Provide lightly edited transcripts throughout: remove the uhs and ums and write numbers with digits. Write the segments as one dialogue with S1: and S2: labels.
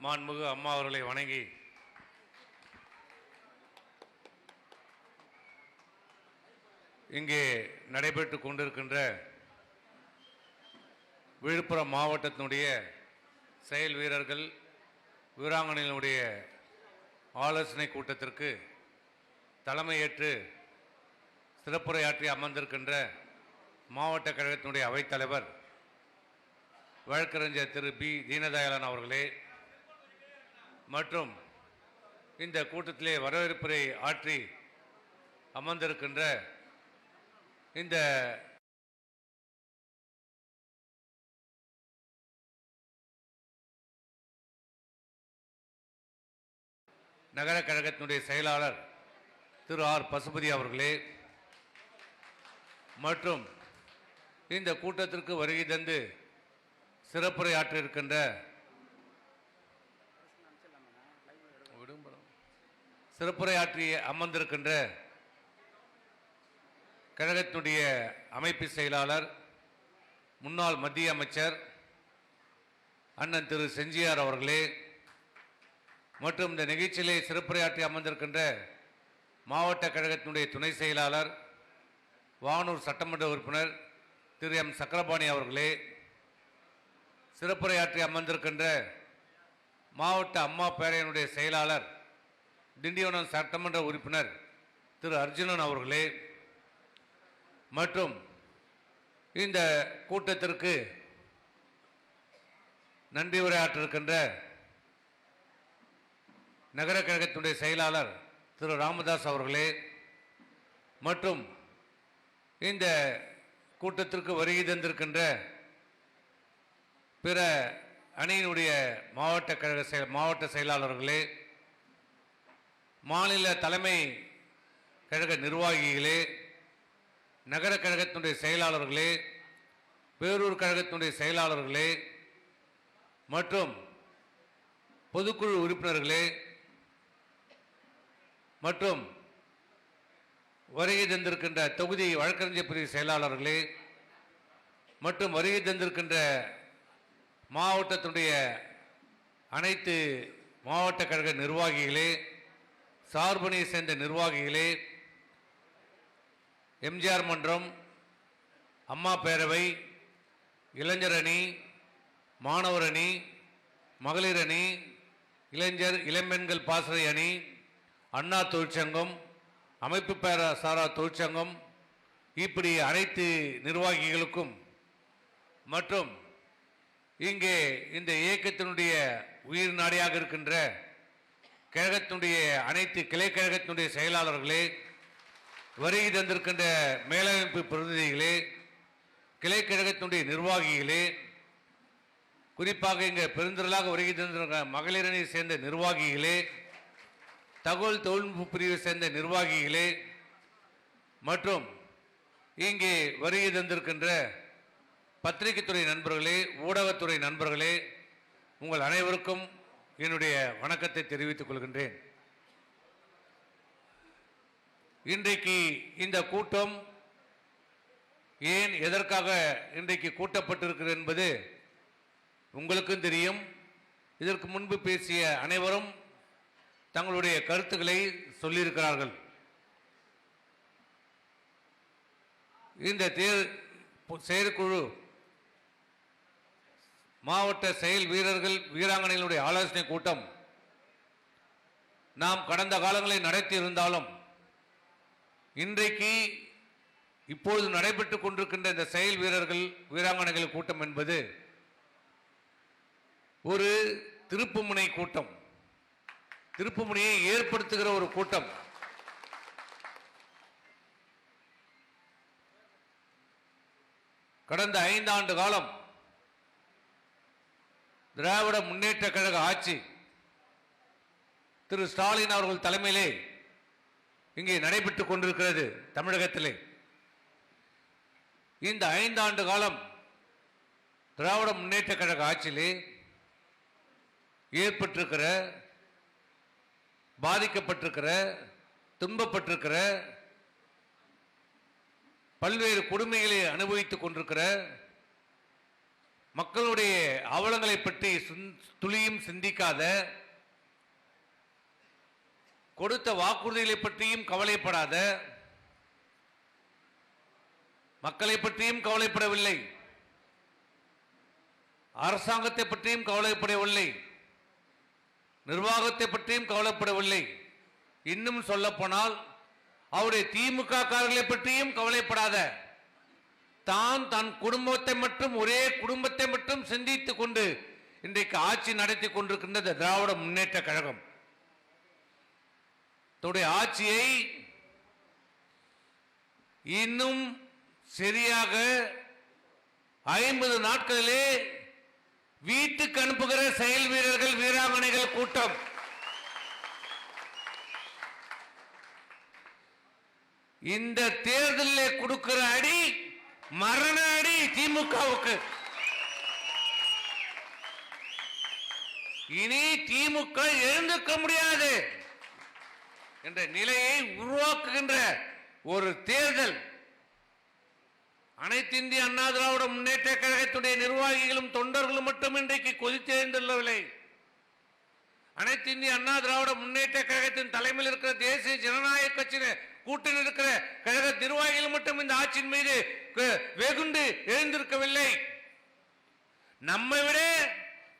S1: மாண்புமிகு அம்மா அவர்களை வணங்கி இங்கே நடைபெற்று கொண்டிருக்கின்ற விழுப்புரம் மாவட்டத்தினுடைய செயல் வீரர்கள் வீராங்கனைகளுடைய ஆலோசனை கூட்டத்திற்கு தலைமையேற்று சிறப்புரையாற்றி அமர்ந்திருக்கின்ற மாவட்ட கழகத்தினுடைய அவைத்தலைவர் வழக்கறிஞர் திரு பி தீனதயாளன் அவர்களே மற்றும் இந்த கூட்டத்திலே வரவேற்புரை ஆற்றி அமர்ந்திருக்கின்ற இந்த நகர கழகத்தினுடைய செயலாளர் திரு ஆர் பசுபதி அவர்களே மற்றும் இந்த கூட்டத்திற்கு வருகை தந்து சிறப்புரை ஆற்றியிருக்கின்ற சிறப்புரையாற்றி அமர்ந்திருக்கின்ற கழகத்தினுடைய அமைப்பு செயலாளர் முன்னாள் மத்திய அமைச்சர் அண்ணன் திரு செஞ்சியார் அவர்களே மற்றும் இந்த நிகழ்ச்சியிலே சிறப்புரையாற்றி அமர்ந்திருக்கின்ற மாவட்ட கழகத்தினுடைய துணை செயலாளர் வானூர் சட்டமன்ற உறுப்பினர் திரு எம் சக்கரபாணி அவர்களே, சிறப்புரையாற்றி அமர்ந்திருக்கின்ற மாவட்ட அம்மா பேரையினுடைய செயலாளர் திண்டிவனம் சட்டமன்ற உறுப்பினர் திரு அர்ஜுனன் அவர்களே மற்றும் இந்த கூட்டத்திற்கு நன்றி உரையாற்றிருக்கின்ற நகர கழகத்தினுடைய செயலாளர் திரு ராமதாஸ் அவர்களே மற்றும் இந்த கூட்டத்திற்கு வருகை தந்திருக்கின்ற பிற அணியினுடைய மாவட்ட செயலாளர்களே, மாநில தலைமை கழக நிர்வாகிகளே, நகர கழகத்தினுடைய செயலாளர்களே, பேரூர் கழகத்தினுடைய செயலாளர்களே மற்றும் பொதுக்குழு உறுப்பினர்களே மற்றும் வருகை தந்திருக்கின்ற தொகுதி வழக்கறிஞர் பிரிவு செயலாளர்களே மற்றும் வருகை தந்திருக்கின்ற மாவட்டத்தினுடைய அனைத்து மாவட்ட கழக நிர்வாகிகளே, சார்பணியை சேர்ந்த நிர்வாகிகளே, எம்ஜிஆர் மன்றம், அம்மா பேரவை, இளைஞர் அணி, மாணவர் அணி, மகளிர் அணி, இளம்பெண்கள் பாசறை அணி, அண்ணா தொழிற்சங்கம், அமைப்பு பேர சாரா தொழிற்சங்கம், இப்படி அனைத்து நிர்வாகிகளுக்கும் மற்றும் இங்கே இந்த இயக்கத்தினுடைய உயிர் நாடியாக இருக்கின்ற கழகத்தினுடைய அனைத்து கிளை கழகத்தினுடைய செயலாளர்களே, வருகை தந்திருக்கின்ற மேலமைப்பு பிரதிநிதிகளே, கிளை கழகத்தினுடைய நிர்வாகிகளே, குறிப்பாக இங்கே பெருந்திரளாக வருகை தந்திருக்கிற மகளிரணி சேர்ந்த நிர்வாகிகளே, தகவல் தொழில்நுட்ப பிரிவை சேர்ந்த நிர்வாகிகளே மற்றும் இங்கே வருகை தந்திருக்கின்ற பத்திரிகைத்துறை நண்பர்களே, ஊடகத்துறை நண்பர்களே, உங்கள் அனைவருக்கும் என்னுடைய வணக்கத்தை தெரிவித்துக் கொள்கின்றேன். இன்றைக்கு இந்த கூட்டம் ஏன் எதற்காக இன்றைக்கு கூட்டப்பட்டிருக்கிறது என்பது உங்களுக்கும் தெரியும். இதற்கு முன்பு பேசிய அனைவரும் தங்களுடைய கருத்துக்களை சொல்லியிருக்கிறார்கள். இந்த செயற்குழு மாவட்ட செயல் வீரர்கள் வீராங்கனைகளுடைய ஆலோசனை கூட்டம் நாம் கடந்த காலங்களில் நடத்தி இருந்தாலும் இன்றைக்கு இப்பொழுது நடைபெற்றுக் கொண்டிருக்கின்ற இந்த செயல் வீரர்கள் வீராங்கனைகள் கூட்டம் என்பது ஒரு திருப்புமுனை கூட்டம், திருப்புமுனையை ஏற்படுத்துகிற ஒரு கூட்டம். கடந்த 5 ஆண்டு காலம் திராவிட முன்னேற்ற கழக ஆட்சி திரு ஸ்டாலின் அவர்கள் தலைமையிலே இங்கே நடைபெற்றுக் கொண்டிருக்கிறது தமிழகத்திலே. இந்த 5 ஆண்டு காலம் திராவிட முன்னேற்ற கழக ஆட்சியிலே ஏற்பட்டிருக்கிற, பாதிக்கப்பட்டிருக்கிற, துன்பப்பட்டிருக்கிற, பல்வேறு கொடுமைகளை அனுபவித்துக் கொண்டிருக்கிற மக்களுடைய அவலங்களை பற்றி துளியும் சிந்திக்காத, கொடுத்த வாக்குறுதிகளை பற்றியும் கவலைப்படாத, மக்களை பற்றியும் கவலைப்படவில்லை, அரசாங்கத்தை பற்றியும் கவலைப்படவில்லை, நிர்வாகத்தை பற்றியும் கவலைப்படவில்லை, இன்னும் சொல்ல போனால் அவருடைய திமுக காரர்களை பற்றியும் கவலைப்படாத, தான் தன் குடும்பத்தை மட்டும் ஒரே குடும்பத்தை மட்டும் சிந்தித்துக் கொண்டு இன்றைக்கு ஆட்சி நடத்தி கொண்டிருக்கின்ற திராவிட முன்னேற்ற கழகம் தன்னுடைய ஆட்சியை இன்னும் சரியாக 50 நாட்களிலே வீட்டுக்கு அனுப்புகிற செயல் வீரர்கள் வீராங்கனைகள் கூட்டம். இந்த தேர்தலில் கொடுக்கிற அடி மரண அடி திமுகவுக்கு. இனி திமுக எழுந்திருக்க முடியாது என்ற நிலையை உருவாக்குகின்ற ஒரு தேர்தல். அனைத்து இந்திய அண்ணா திராவிட முன்னேற்ற கழகத்துடைய நிர்வாகிகளும் தொண்டர்களும் மட்டும் இன்றைக்கு கொதித்தெழுந்துள்ளவில்லை. அனைத்து இந்திய அண்ணா திராவிட முன்னேற்ற கழகத்தின் தலைமையில் இருக்கிற தேசிய ஜனநாயக கட்சியின் கூட்டணி இருக்கிற கழக நிர்வாகிகள் மட்டும் இந்த ஆட்சியின் மீது வெகுண்டு எழுந்திருக்கவில்லை. நம்மை விட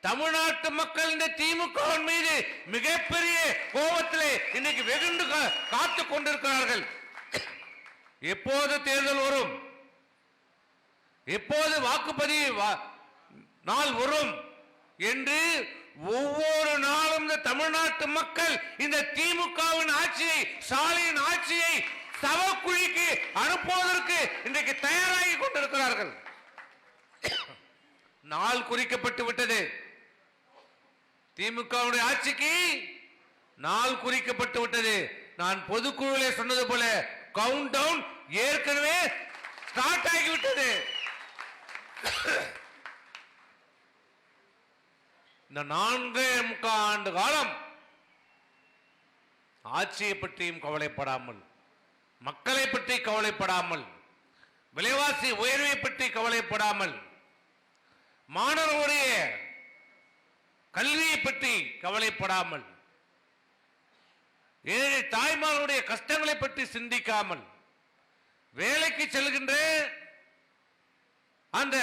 S1: தமிழ்நாட்டு மக்கள் இந்த திமுக மீது மிகப்பெரிய கோபத்திலே இன்னைக்கு வெகுண்டு காத்துக் கொண்டிருக்கிறார்கள். எப்போது தேர்தல் வரும், எப்போது வாக்குப்பதிவு நாள் வரும் என்று ஒவ்வொரு நாளும் இந்த தமிழ்நாட்டு மக்கள் இந்த திமுகவின் ஆட்சியை, ஸ்டாலின் ஆட்சியை சவக்குழிக்கு அனுப்புவதற்கு இன்றைக்கு தயாராகி கொண்டிருக்கிறார்கள். நாள் குறிக்கப்பட்டு விட்டது. திமுகவுடைய ஆட்சிக்கு நாள் குறிக்கப்பட்டு விட்டது. நான் பொதுக்குழுவிலே சொன்னது போல கவுண்ட் டவுன் ஏற்கனவே ஸ்டார்ட் ஆகிவிட்டது. இந்த 4.25 ஆண்டு காலம் ஆட்சியை பற்றியும் கவலைப்படாமல், மக்களை பற்றி கவலைப்படாமல், விலைவாசி உயர்வை பற்றி கவலைப்படாமல், மாணவர்களுடைய கல்வியை பற்றி கவலைப்படாமல், ஏழை தாய்மார்களுடைய கஷ்டங்களை பற்றி சிந்திக்காமல், வேலைக்கு செல்கின்ற அந்த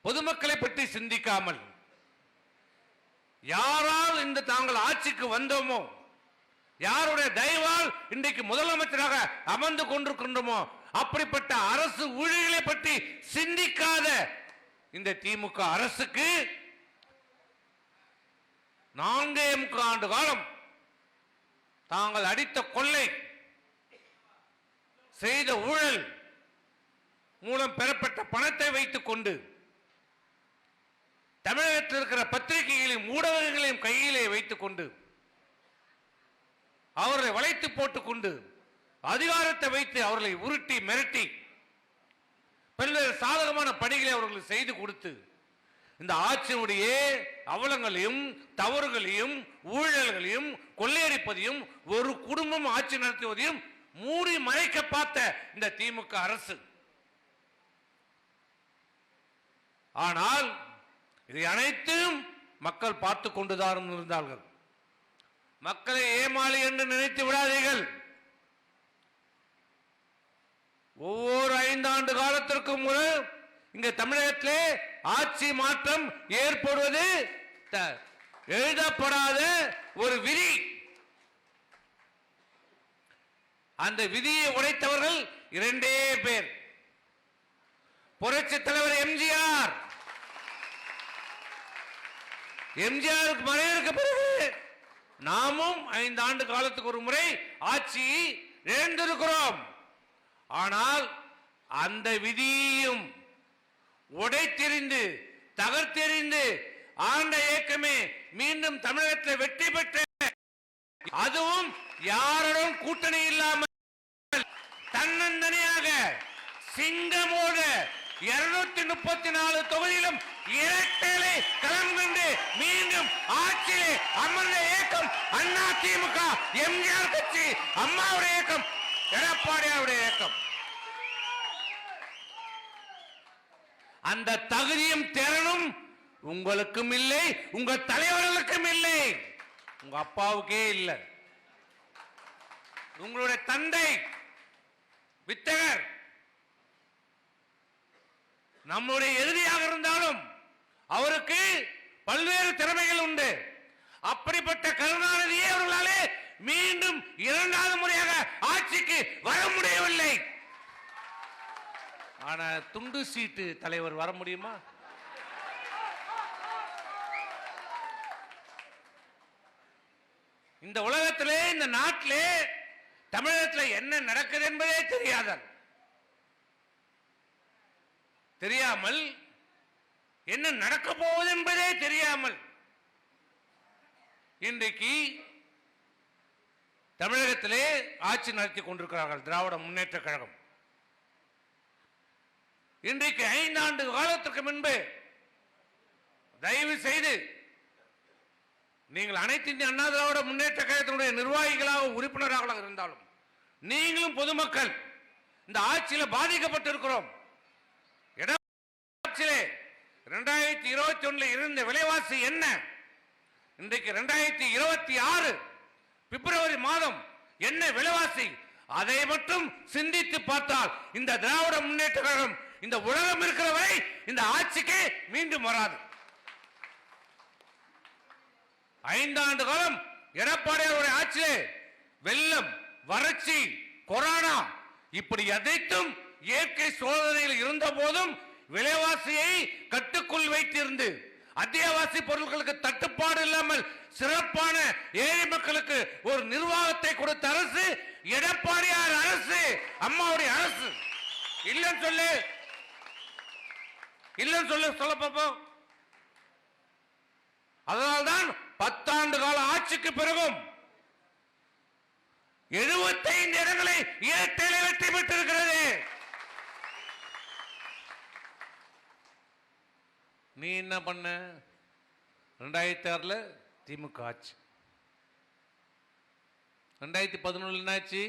S1: பொதுமக்களை பற்றி சிந்திக்காமல், யாரால் இந்த தாங்கள் ஆட்சிக்கு வந்தோமோ, யாருடைய தயவால் இன்றைக்கு முதலமைச்சராக அமர்ந்து கொண்டிருக்கின்றோமோ அப்படிப்பட்ட அரசு ஊழியர்களை பற்றி சிந்திக்காத இந்த திமுக அரசுக்கு 4.25 ஆண்டு காலம் தாங்கள் அடித்த கொள்ளை, செய்த ஊழல் மூலம் பெறப்பட்ட பணத்தை வைத்துக் கொண்டு தமிழகத்தில் இருக்கிற பத்திரிகைகளையும் ஊடகங்களையும் கையிலே வைத்துக் கொண்டு அவர்களை வளைத்து போட்டுக் கொண்டு அதிகாரத்தை வைத்து அவர்களை உருட்டி மிரட்டி பல்வேறு சாதகமான பணிகளை அவர்கள் செய்து கொடுத்து இந்த ஆட்சியினுடைய அவலங்களையும் தவறுகளையும் ஊழல்களையும் கொள்ளையடிப்பதையும் ஒரு குடும்பம் ஆட்சி நடத்துவதையும் மூடி மறைக்க பார்த்த இந்த திமுக அரசு. ஆனால் இதை அனைத்தும் மக்கள் பார்த்து கொண்டுதான் இருந்தார்கள். மக்களை ஏமாளி என்று நினைத்து விடாதீர்கள். ஒவ்வொரு 5 ஆண்டு காலத்திற்கும் இங்க தமிழகத்திலே ஆட்சி மாற்றம் ஏற்படுவது எழுதப்படாத ஒரு விதி. அந்த விதியை உடைத்தவர்கள் 2 பேர். புரட்சி தலைவர் எம்ஜிஆர். எம்ஜிஆருக்கு மறைவிற்கு பிறகு நாமும் 5 ஆண்டு காலத்துக்கு ஒரு முறை ஆட்சி இழந்திருக்கிறோம். ஆனால் அந்த விதியையும் உடைத்தெறிந்து தகர்த்தெறிந்து ஆண்ட இயக்கமே மீண்டும் தமிழகத்தில் வெற்றி பெற்ற, அதுவும் யாருடன் கூட்டணி இல்லாமல் தன்னந்தனியாக சிங்கமோடு 234 தொகுதியிலும் இரட்டையிலே களம் கண்டு மீண்டும் ஆட்சியிலே அமர்ந்த இயக்கம் அண்ணா திமுக, எம்ஜிஆர் கட்சி, அம்மாவுடைய இயக்கம், எடப்பாடியாருடைய இயக்கம். அந்த தகுதியும் திறனும் உங்களுக்கும் இல்லை, உங்க தலைவர்களுக்கும் இல்லை, உங்க அப்பாவுக்கே இல்லை. உங்களுடைய தந்தை வித்தகர் நம்முடைய எதிரியாக இருந்தாலும் அவருக்கு பல்வேறு திறமைகள் உண்டு. அப்படிப்பட்ட கருணாநிதியே அவர்களாலே மீண்டும் இரண்டாவது முறையாக ஆட்சிக்கு வர முடியவில்லை. ஆனா துண்டு சீட்டு தலைவர் வர முடியுமா? இந்த உலகத்திலே, இந்த நாட்டிலே, தமிழகத்தில் என்ன நடக்குது என்பதே தெரியாமல், என்ன நடக்க போவது என்பதே தெரியாமல் இன்றைக்கு தமிழகத்திலே ஆட்சி நடத்தி கொண்டிருக்கிறார்கள் திராவிட முன்னேற்ற கழகம். இன்றைக்கு 5 ஆண்டு காலத்திற்கு முன்பு தயவு செய்து நீங்கள் அனைத்து இந்திய அண்ணா திராவிட முன்னேற்ற கழகத்தினுடைய நிர்வாகிகளாக, உறுப்பினராக இருந்தாலும் நீங்களும் பொதுமக்கள் இந்த ஆட்சியில் பாதிக்கப்பட்டிருக்கிறோம். 2021 இருந்த விலைவாசி என்ன, இன்றைக்கு 2026 பிப்ரவரி மாதம் என்ன விலைவாசி, அதை மட்டும் சிந்தித்து பார்த்தால் இந்த திராவிட முன்னேற்ற கழகம் இந்த உலகம் இருக்கிற வரை இந்த ஆட்சிக்கு மீண்டும் வராது. 5 ஆண்டு காலம் எடப்பாடியாருடைய ஆட்சியிலே வெள்ளம், வறட்சி, கொரோனா இப்படி அனைத்தும் இயற்கை சோதனையில் இருந்த போதும் விலைவாசியை கட்டுக்குள் வைத்திருந்து அத்தியாவசிய பொருட்களுக்கு தட்டுப்பாடு இல்லாமல் சிறப்பான ஏழை மக்களுக்கு ஒரு நிர்வாகத்தை கொடுத்த அரசு எடப்பாடியார் அரசு, அம்மாவுடைய அரசு. இல்லன்னு சொல்ல பாப்போம். அதனால்தான் 10 ஆண்டு கால ஆட்சிக்கு பிறகும் 75 இடங்களை இரட்டையிலே வெற்றி பெற்றிருக்கிறது. நீ என்ன பண்ண? 2006 திமுக ஆட்சி, 2011 என்னாச்சு?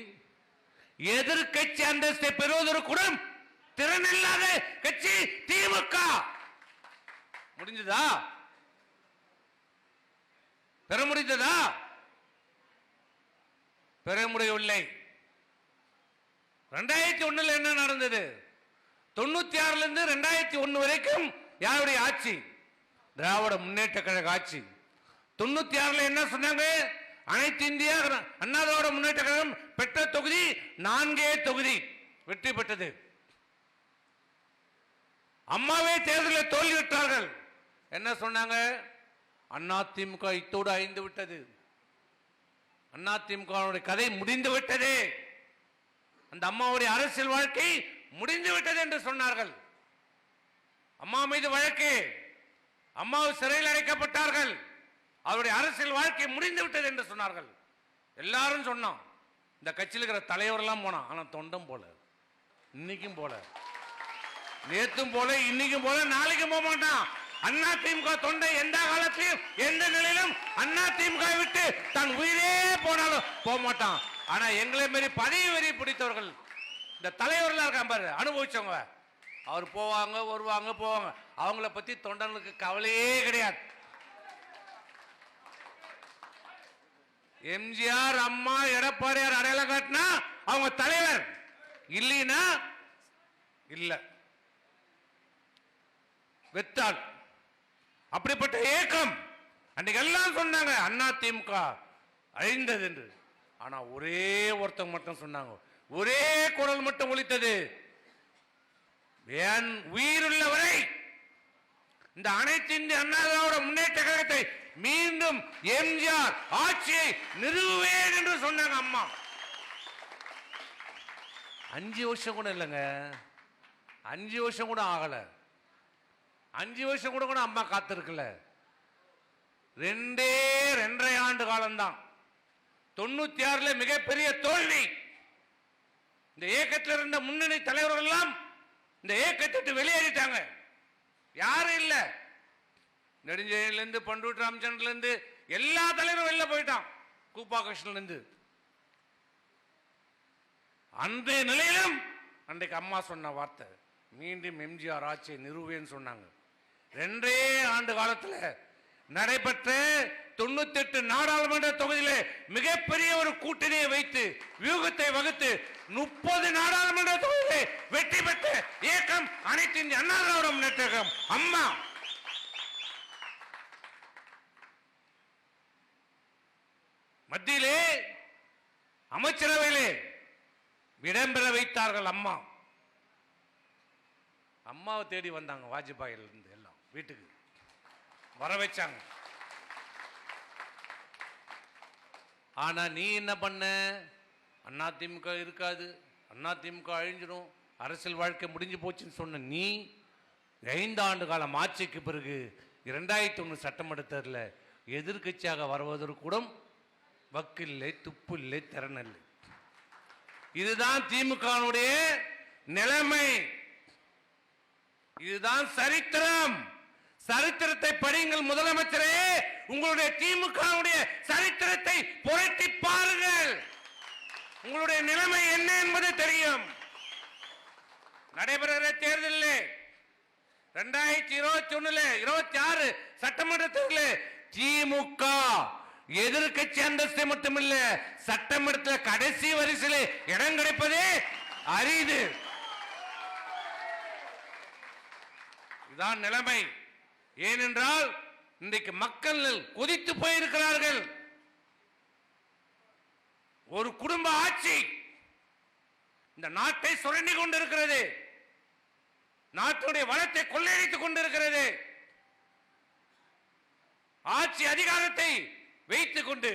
S1: எதிர்கட்சி அந்தஸ்தை பெறுவதற்கு கூட திறன் இல்லாத கட்சி திமுக. முடிஞ்சதா? பெற முடிந்ததா? பெற முடியவில்லை. 2001 என்ன நடந்தது? 96 இருந்து 2001 வரைக்கும் யாருடைய ஆட்சி? திராவிட முன்னேற்ற கழக ஆட்சி. 96 என்ன சொன்னாங்க? அனைத்து இந்திய அண்ணா திராவிட முன்னேற்ற கழகம் பெற்ற தொகுதி 4 தொகுதி வெற்றி பெற்றது. அம்மாவே தேர்தலில் தோல்வியுற்றார்கள். என்ன சொன்னாங்க? அதிமுக இத்தோடு அழிந்து விட்டது, அதிமுக கதை முடிந்து விட்டது, அந்த அம்மாவுடைய அரசியல் வாழ்க்கை முடிந்து விட்டது என்று சொன்னார்கள். அம்மா மீது வழக்கு, அம்மா சிறையில் அடைக்கப்பட்டார்கள், அவருடைய அரசியல் வாழ்க்கை முடிந்து விட்டது என்று சொன்னார்கள். எல்லாரும் சொன்னோம். இந்த கட்சியில் இருக்கிற தலைவர் எல்லாம் போனான். ஆனா தொண்டம் போல, இன்னைக்கும் போல, நேத்தும் போல, இன்னைக்கும் போல, நாளைக்கும் போக மாட்டான். அண்ணா திமுக தொண்டை எந்த காலத்திலும் எந்த நிலையிலும் அண்ணா திமுக விட்டு தன் உயிரே போனாலும் போக மாட்டான். ஆனா எங்களை மாரி பதவி வெறி பிடித்தவர்கள், இந்த தலைவர்கள் இருக்காங்க பாரு, அனுபவிச்சவங்க, அவர் போவாங்க வருவாங்க போவாங்க, அவங்கள பத்தி தொண்டனுக்கு கவலையே கிடையாது. எம்ஜிஆர், அம்மா, எடப்பாடியார் அடையாளம் காட்டினா அவங்க தலைவர், இல்லைன்னா இல்ல வெத்தால். அப்படிப்பட்ட ஏக்கம் அன்னைக்கு எல்லாம் சொன்னாங்க அண்ணா திமுக அழிந்தது என்று. ஆனா ஒரே ஒருத்தங்க மட்டும் சொன்னாங்க, ஒரே குரல் மட்டும் ஒலித்தது, என் உயிருள்ளவரை இந்த அனைத்து இந்திய அண்ணா திராவிட முன்னேற்ற கழகத்தை மீண்டும் எம்ஜிஆர் ஆட்சியை நிறுவுவேன் என்று சொன்னாங்க அம்மா. 5 வருஷம் கூட இல்லைங்க, 5 வருஷம் கூட ஆகல, 5 வருஷம் கூட அம்மா காத்திருக்கல. 2.5 ஆண்டு காலம்தான். 96 மிகப்பெரிய தோல்வி. இந்த இயக்கத்தில் இருந்த முன்னணி தலைவர்கள் எல்லாம் இந்த இயக்கத்தை வெளியேறிட்டாங்க. யாரும் இல்ல. நெடுஞ்செழியன்ல இருந்து, பண்டூர் ராமச்சந்திரன்ல இருந்து எல்லா தலைவரும் வெளில போயிட்டான். கூப்பா கிருஷ்ணன்ல இருந்து. அன்றைய நிலையிலும் அன்றைக்கு அம்மா சொன்ன வார்த்தை, மீண்டும் எம்ஜிஆர் ஆட்சியை நிறுவேன்னு சொன்னாங்க. 2 ஆண்டு காலத்தில் நடைபெற்ற 98 நாடாளுமன்ற தொகுதியிலே மிகப்பெரிய ஒரு கூட்டணியை வைத்து வியூகத்தை வகுத்து 30 நாடாளுமன்ற தொகுதியிலே வெற்றி பெற்ற இயக்கம் அனைத்து இந்திய அண்ணா திராவிட முன்னேற்ற கழகம். அம்மா மத்தியிலே அமைச்சரவையிலே இடம்பெற வைத்தார்கள். அம்மாவை தேடி வந்தாங்க. வாஜ்பாயில இருந்து எல்லாம் வீட்டுக்கு வர வச்சாங்க. ஆனா நீ என்ன பண்ண? அதிமுக இருக்காது, அதிமுக அழிஞ்சிடும், அரசியல் வாழ்க்கை முடிஞ்சு போச்சுன்னு சொன்ன நீ 5 ஆண்டு காலம் ஆட்சிக்கு பிறகு 2001 சட்டமன்ற தேர்தலில் எதிர்கட்சியாக வருவதற்கு கூட வக்கில்லை, துப்பு இல்லை, திறனில்லை. இதுதான் திமுகவுடைய நிலைமை. இதுதான் சரித்திரம். சரித்திரத்தை படியுங்கள் முதலமைச்சரே. உங்களுடைய திமுகவுடைய சரித்திரத்தை புரட்டி பாருங்கள். உங்களுடைய நிலைமை என்ன என்பது தெரியும். நடைபெறுகிற தேர்தலில் 2021 26 சட்டமன்ற தேர்தலில் திமுக எதிர்கட்சி அந்தஸ்து மட்டுமில்ல, சட்டமன்றத்தில் கடைசி வரிசையில் இடம் கிடைப்பதே அரிது. இதுதான் நிலைமை. ஏனென்றால் இன்றைக்கு மக்கள் கொதித்து போயிருக்கிறார்கள். ஒரு குடும்ப ஆட்சி இந்த நாட்டை சுரண்டி கொண்டிருக்கிறது. நாட்டுடைய வளத்தை கொள்ளையடித்துக் கொண்டிருக்கிறது. ஆட்சி அதிகாரத்தை வைத்துக் கொண்டு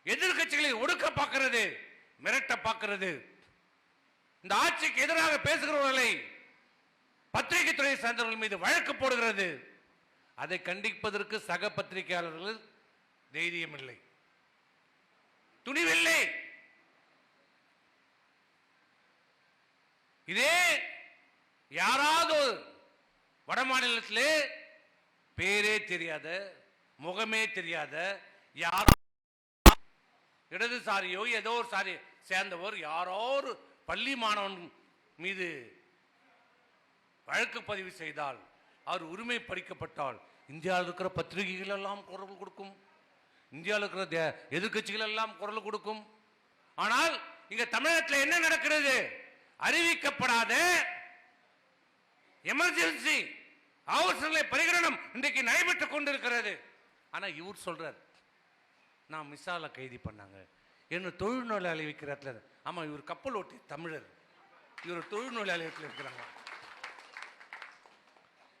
S1: எதிர்கட்சிகளை ஒடுக்க பார்க்கிறது, மிரட்ட பார்க்கிறது. இந்த ஆட்சிக்கு எதிராக பேசுகிறவர்களை பத்திரிகை துறை சார்ந்தவர்கள் மீது வழக்கு போடுகிறது. அதை கண்டிப்பதற்கு சக பத்திரிகையாளர்கள் தைரியம் இல்லை, துணிவில்லை. இதே யாராவது வட மாநிலத்திலே பேரே தெரியாத, முகமே தெரியாத, யாரோ இடதுசாரியோ ஏதோ ஒரு சாரி சேர்ந்தவர் யாரோ ஒரு பள்ளி மாணவன் மீது வழக்கு பதிவு செய்தால், அவர் உரிமை பறிக்கப்பட்டால், இந்தியாவில் இருக்கிற பத்திரிகைகள் எல்லாம் குரல் கொடுக்கும், இந்தியாவில் இருக்கிற எதிர்கட்சிகள் எல்லாம் குரல் கொடுக்கும். ஆனால் இங்க தமிழகத்தில் என்ன நடக்கிறது? அறிவிக்கப்படாத எமர்ஜென்சி அவசர பரிகரணம் இன்றைக்கு நடைபெற்றுக் கொண்டிருக்கிறது. ஆனா இவர் சொல்றார், நான் மிசால கைது பண்ணாங்க, என்ன தொழில்நோயாளி வைக்கிறார். ஆமா, இவர் கப்பல் ஓட்டி தமிழர், இவர் தொழில்நோயாளி இருக்கிறாங்க.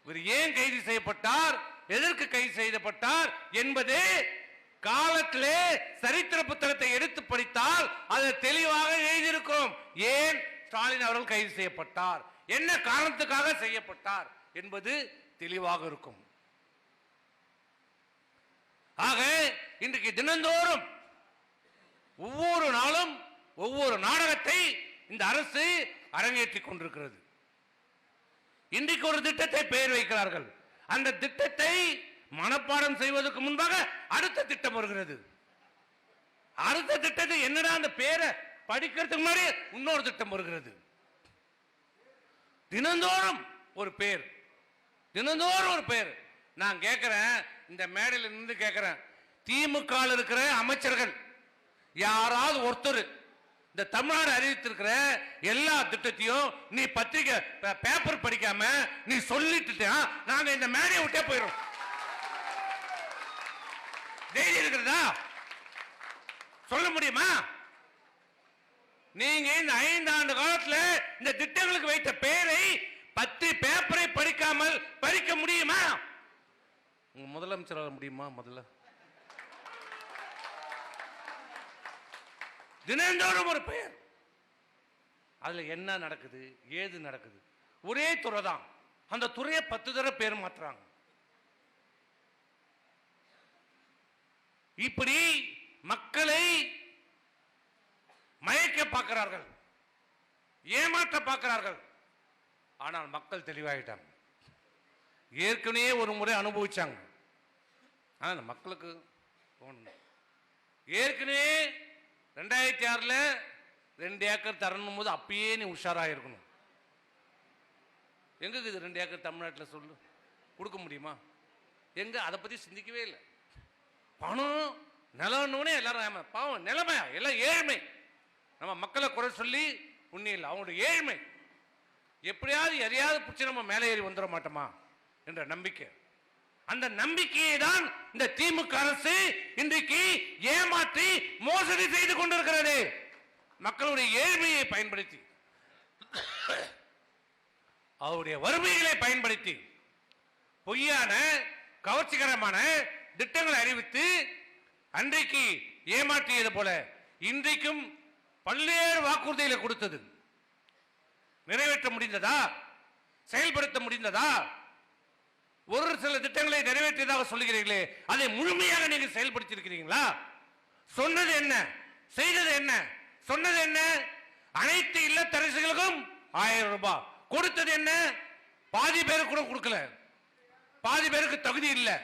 S1: இவர் ஏன் கைது செய்யப்பட்டார், எதற்கு கைது செய்யப்பட்டார் என்பது காலத்திலே சரித்திர புத்தகத்தை எடுத்து படித்தால் அது தெளிவாக எழுதியிருக்கும். ஏன் ஸ்டாலின் அவர்கள் கைது செய்யப்பட்டார், என்ன காரணத்துக்காக செய்யப்பட்டார் என்பது தெளிவாக இருக்கும். ஆக இன்றைக்கு தினந்தோறும் ஒவ்வொரு நாளும் ஒவ்வொரு நாடகத்தை இந்த அரசு அரங்கேற்றிக் கொண்டிருக்கிறது. இன்றைக்கு ஒரு திட்டத்தை பெயர் வைக்கிறார்கள். அந்த திட்டத்தை மனப்பாடம் செய்வதற்கு முன்பாக அடுத்த திட்டம் வருகிறது. அடுத்த திட்டத்தை என்னடா அந்த பேரை படிக்கிறதுக்கு முன்னாடி இன்னொரு திட்டம் வருகிறது. தினந்தோறும் ஒரு பேர், தினந்தோறும் ஒரு பேர். நான் கேட்கிறேன், இந்த மேடையில் நின்று கேட்கிறேன், திமுக இருக்கிற அமைச்சர்கள் யாராவது ஒருத்தர் இந்த தமிழ்நாடு அறிவித்திருக்கிற எல்லா திட்டத்தையும் நீ பத்திரிகை பேப்பர் படிக்காம நீ சொல்லிட்டு நாங்க இந்த மேடையை விட்டே போயிடும் தைரியம் இருக்கிறதா? சொல்ல முடியுமா? நீங்க இந்த 5 ஆண்டு காலத்துல இந்த திட்டங்களுக்கு வைத்த பெயரை பேப்பரை படிக்காமல் பறிக்க முடியுமா? உங்க முதலமைச்சர் முடியுமா? முதல்ல தினந்தோறும் ஒரு பெயர், அதுல என்ன நடக்குது, ஏது நடக்குது? ஒரே துறை தான், அந்த துறையை 10 தடவை பேர் மாத்துறாங்க. இப்படி மக்களை மயக்க பார்க்கிறார்கள், ஏமாற்ற பார்க்கிறார்கள். ஆனால் மக்கள் தெளிவாயிட்டாங்க. ஏற்கனவே ஒரு முறை அனுபவிச்சாங்க. ஆனால் மக்களுக்கு ஏற்கனவே 2006 2 ஏக்கர் தரணும் போது அப்பயே நீ உஷாராயிருக்கணும். எங்க இது 2 ஏக்கர் தமிழ்நாட்டில் சொல்லு, கொடுக்க முடியுமா? எங்க அதை பத்தி சிந்திக்கவே இல்லை. பணம் நிலம்னே எல்லாரும் பாவம், நிலைமை எல்லாம் ஏழ்மை. நம்ம மக்களை குறை சொல்லி புண்ணியம் இல்லை, அவங்களுடைய ஏழ்மை. எப்படியாவது எதையாவது பிடிச்சி நம்ம மேலே ஏறி வந்துட மாட்டோமா என்ற நம்பிக்கை. அந்த நம்பிக்கையை தான் இந்த திமுக அரசு இன்றைக்கு ஏமாற்றி மோசடி செய்து கொண்டிருக்கிறது. மக்களுடைய ஏழ்மையை பயன்படுத்தி, அவருடைய வறுமைகளை பயன்படுத்தி பொய்யான கவர்ச்சிகரமான திட்டங்களை அறிவித்து அன்றைக்கு ஏமாற்றியது போல இன்றைக்கும் பல்வேறு வாக்குறுதிகளை கொடுத்தது. நிறைவேற்ற முடிந்ததா? செயல்படுத்த முடிந்ததா? ஒரு சில திட்டங்களை நிறைவேற்றியதாக சொல்லுகிறீர்களே, அதை முழுமையாக நீங்கள் செயல்படுத்தி இருக்கிறீங்களா? சொன்னது என்ன, செய்தது என்ன? சொன்னது என்ன? அனைத்து இல்லத்தரசிகளுக்கும் 1000 ரூபாய் கொடுத்தது என்ன? பாதி பேருக்கு கூட கொடுக்கல, பாதி பேருக்கு தகுதி இல்லை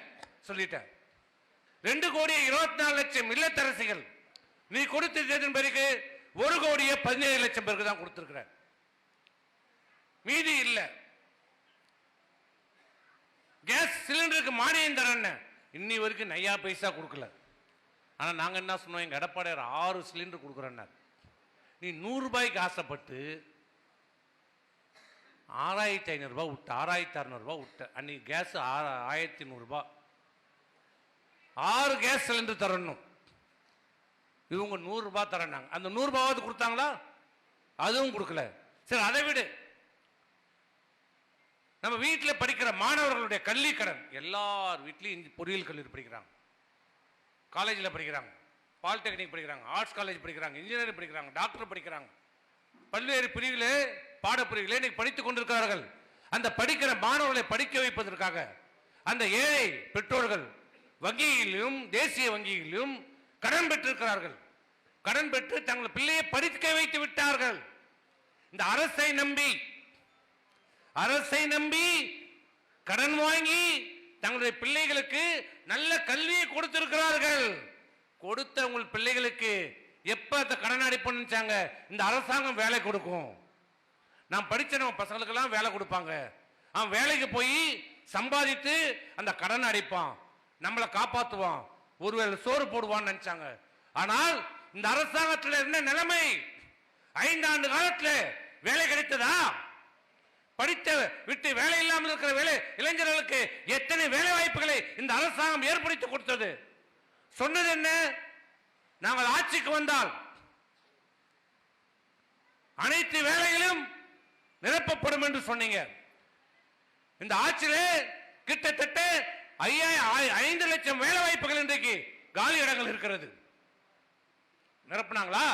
S1: சொல்லிட்ட. 2,24,00,000 இல்லத்தரசிகள் நீ கொடுத்தது பிறகு 1,17,00,000 பேருக்கு தான் கொடுத்திருக்கிற, மீதி இல்லை. கேஸ் சிலிண்டருக்கு மானியம் தரேன்னு இன்னி வரைக்கும் நையா பைசா கொடுக்கல. ஆனா நாங்க என்ன சொன்னோம், எங்க எடப்பாடியார் 6 சிலிண்டர் கொடுக்குறேன்னா, நீ 100 ரூபாய்க்கு ஆசைப்பட்டு 6,500 ரூபாய் விட்ட, 6,600 ரூபாய் விட்ட. அன்னைக்கு கேஸ் 1,100 ரூபாய். 6 கேஸ் சிலிண்டர் தரணும், இவங்க 100 ரூபாய் தரேன்னாங்க. அந்த 100 ரூபாவது கொடுத்தாங்களா? அதுவும் கொடுக்கல. சரி, அதை விடு. நம்ம வீட்டில் படிக்கிற மாணவர்களுடைய கல்வி கடன், எல்லார் வீட்லையும் பொறியியல் கல்லூரி படிக்கிறாங்க, காலேஜில் படிக்கிறாங்க, பாலிடெக்னிக் படிக்கிறாங்க, ஆர்ட்ஸ் காலேஜ் படிக்கிறாங்க, இன்ஜினியரிங் படிக்கிறாங்க, டாக்டர் படிக்கிறாங்க, பல்வேறு பிரிவுகளே பாடப்பிரிவுகளே இன்னைக்கு படித்துக் கொண்டிருக்கிறார்கள். அந்த படிக்கிற மாணவர்களை படிக்க வைப்பதற்காக அந்த ஏழை பெற்றோர்கள் வங்கியிலும் தேசிய வங்கியிலும் கடன் பெற்றிருக்கிறார்கள். கடன் பெற்று தங்கள் பிள்ளையை படிக்க வைத்து விட்டார்கள். இந்த அரசை நம்பி கடன் வாங்கி தங்களுடைய பிள்ளைகளுக்கு நல்ல கல்வியை கொடுத்திருக்கிறார்கள். கொடுத்த உங்கள் பிள்ளைகளுக்கு எப்ப அந்த கடன் அடைப்போம் நினைச்சாங்க? இந்த அரசாங்கம் வேலை கொடுக்கும், நாம் படிச்ச நம்ம பசங்களுக்கெல்லாம் வேலை கொடுப்பாங்க, அவன் வேலைக்கு போய் சம்பாதித்து அந்த கடன் அடைப்பான், நம்மளை காப்பாற்றுவான், ஒருவேளை சோறு போடுவான்னு நினைச்சாங்க. ஆனால் இந்த அரசாங்கத்தில் என்ன நிலைமை? 5 ஆண்டு காலத்தில் வேலை கிடைத்ததா? படித்த விட்டு வேலை இல்லாமல் இருக்கிற வேலை இளைஞர்களுக்கு எத்தனை வேலை வாய்ப்புகளை இந்த அரசாங்கம் ஏற்படுத்தி கொடுத்தது? சொன்னது என்ன? நாங்கள் ஆட்சிக்கு வந்தால் அனைத்து வேலைகளும் நிரப்பப்படும் என்று சொன்னீங்க. இந்த ஆட்சியிலே கிட்டத்தட்ட 5 லட்சம் வேலை வாய்ப்புகள் இன்றைக்கு காலி இடங்கள் இருக்கிறது. நிரப்பினாங்களா?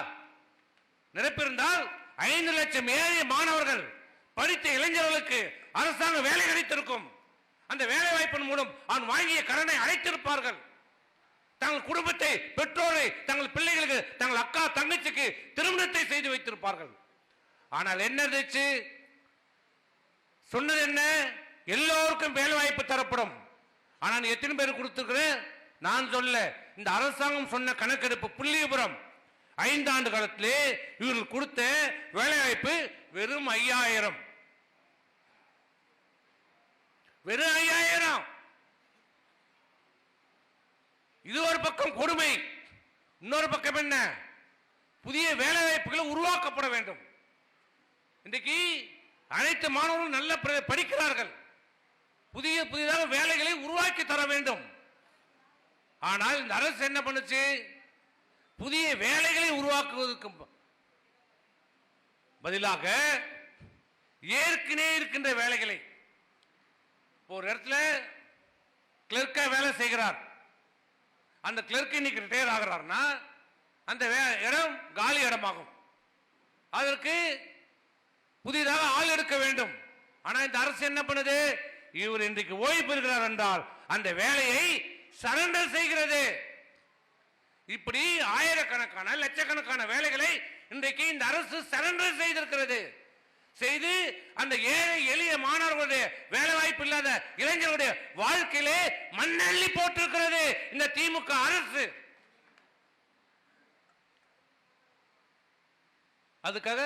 S1: நிரப்பியிருந்தால் 5 லட்சம் ஏழை மாணவர்கள் படித்த இளைஞர்களுக்கு அரசாங்கம் வேலை கிடைத்திருக்கும். அந்த வேலை வாய்ப்பின் மூலம் அவன் வாங்கிய கடனை அடைத்திருப்பார்கள். தங்கள் குடும்பத்தை, பெற்றோரை, தங்கள் பிள்ளைகளுக்கு, தங்கள் அக்கா தங்கச்சிக்கு திருமணத்தை செய்து வைத்திருப்பார்கள். ஆனால் என்ன இருந்துச்சு? சொன்னது என்ன? எல்லோருக்கும் வேலை வாய்ப்பு தரப்படும். ஆனால் எத்தனை பேர் கொடுத்திருக்கிறேன் நான் சொல்ல. இந்த அரசாங்கம் சொன்ன கணக்கெடுப்பு புள்ளிவிபரம் 5 ஆண்டு காலத்திலே இவர்கள் கொடுத்த வேலை வாய்ப்பு வெறும் 5000. வெறும் 5000. இது ஒரு பக்கம் கொடுமை. இன்னொரு பக்கம் என்ன? புதிய வேலை வாய்ப்புகள் உருவாக்கப்பட வேண்டும். இன்றைக்கு அனைத்து மாணவர்களும் நல்ல படிக்கிறார்கள், புதிதாக வேலைகளை உருவாக்கி தர வேண்டும். ஆனால் இந்த அரசு என்ன பண்ணுச்சு? புதிய வேலைகளை உருவாக்குவதற்கு பதிலாக ஏற்கனவே இருக்கின்ற வேலைகளை, ஒரு இடத்துல கிளர்க்கா வேலை செய்கிறார், அந்த கிளர்க் இன்னைக்கு ரிட்டையர் ஆகிறார்னா அந்த இடம் காலி இடமாகும். அதற்கு புதிதாக ஆள் எடுக்க வேண்டும். ஆனா இந்த அரசு என்ன பண்ணுது? இவர் இன்றைக்கு ஓய்வு பெறுகிறார் என்றால் அந்த வேலையை சரண்டர் செய்கிறது. இப்படி ஆயிரக்கணக்கான லட்சக்கணக்கான வேலைகளை இன்றைக்கு இந்த அரசு சரண்டர் செய்திருக்கிறது. செய்து அந்த ஏழை எளிய மாணவர்களுடைய வேலை வாய்ப்பு இல்லாத இளைஞர்களுடைய வாழ்க்கையிலே மண்ணள்ளி போட்டிருக்கிறது இந்த திமுக அரசு. அதுக்காக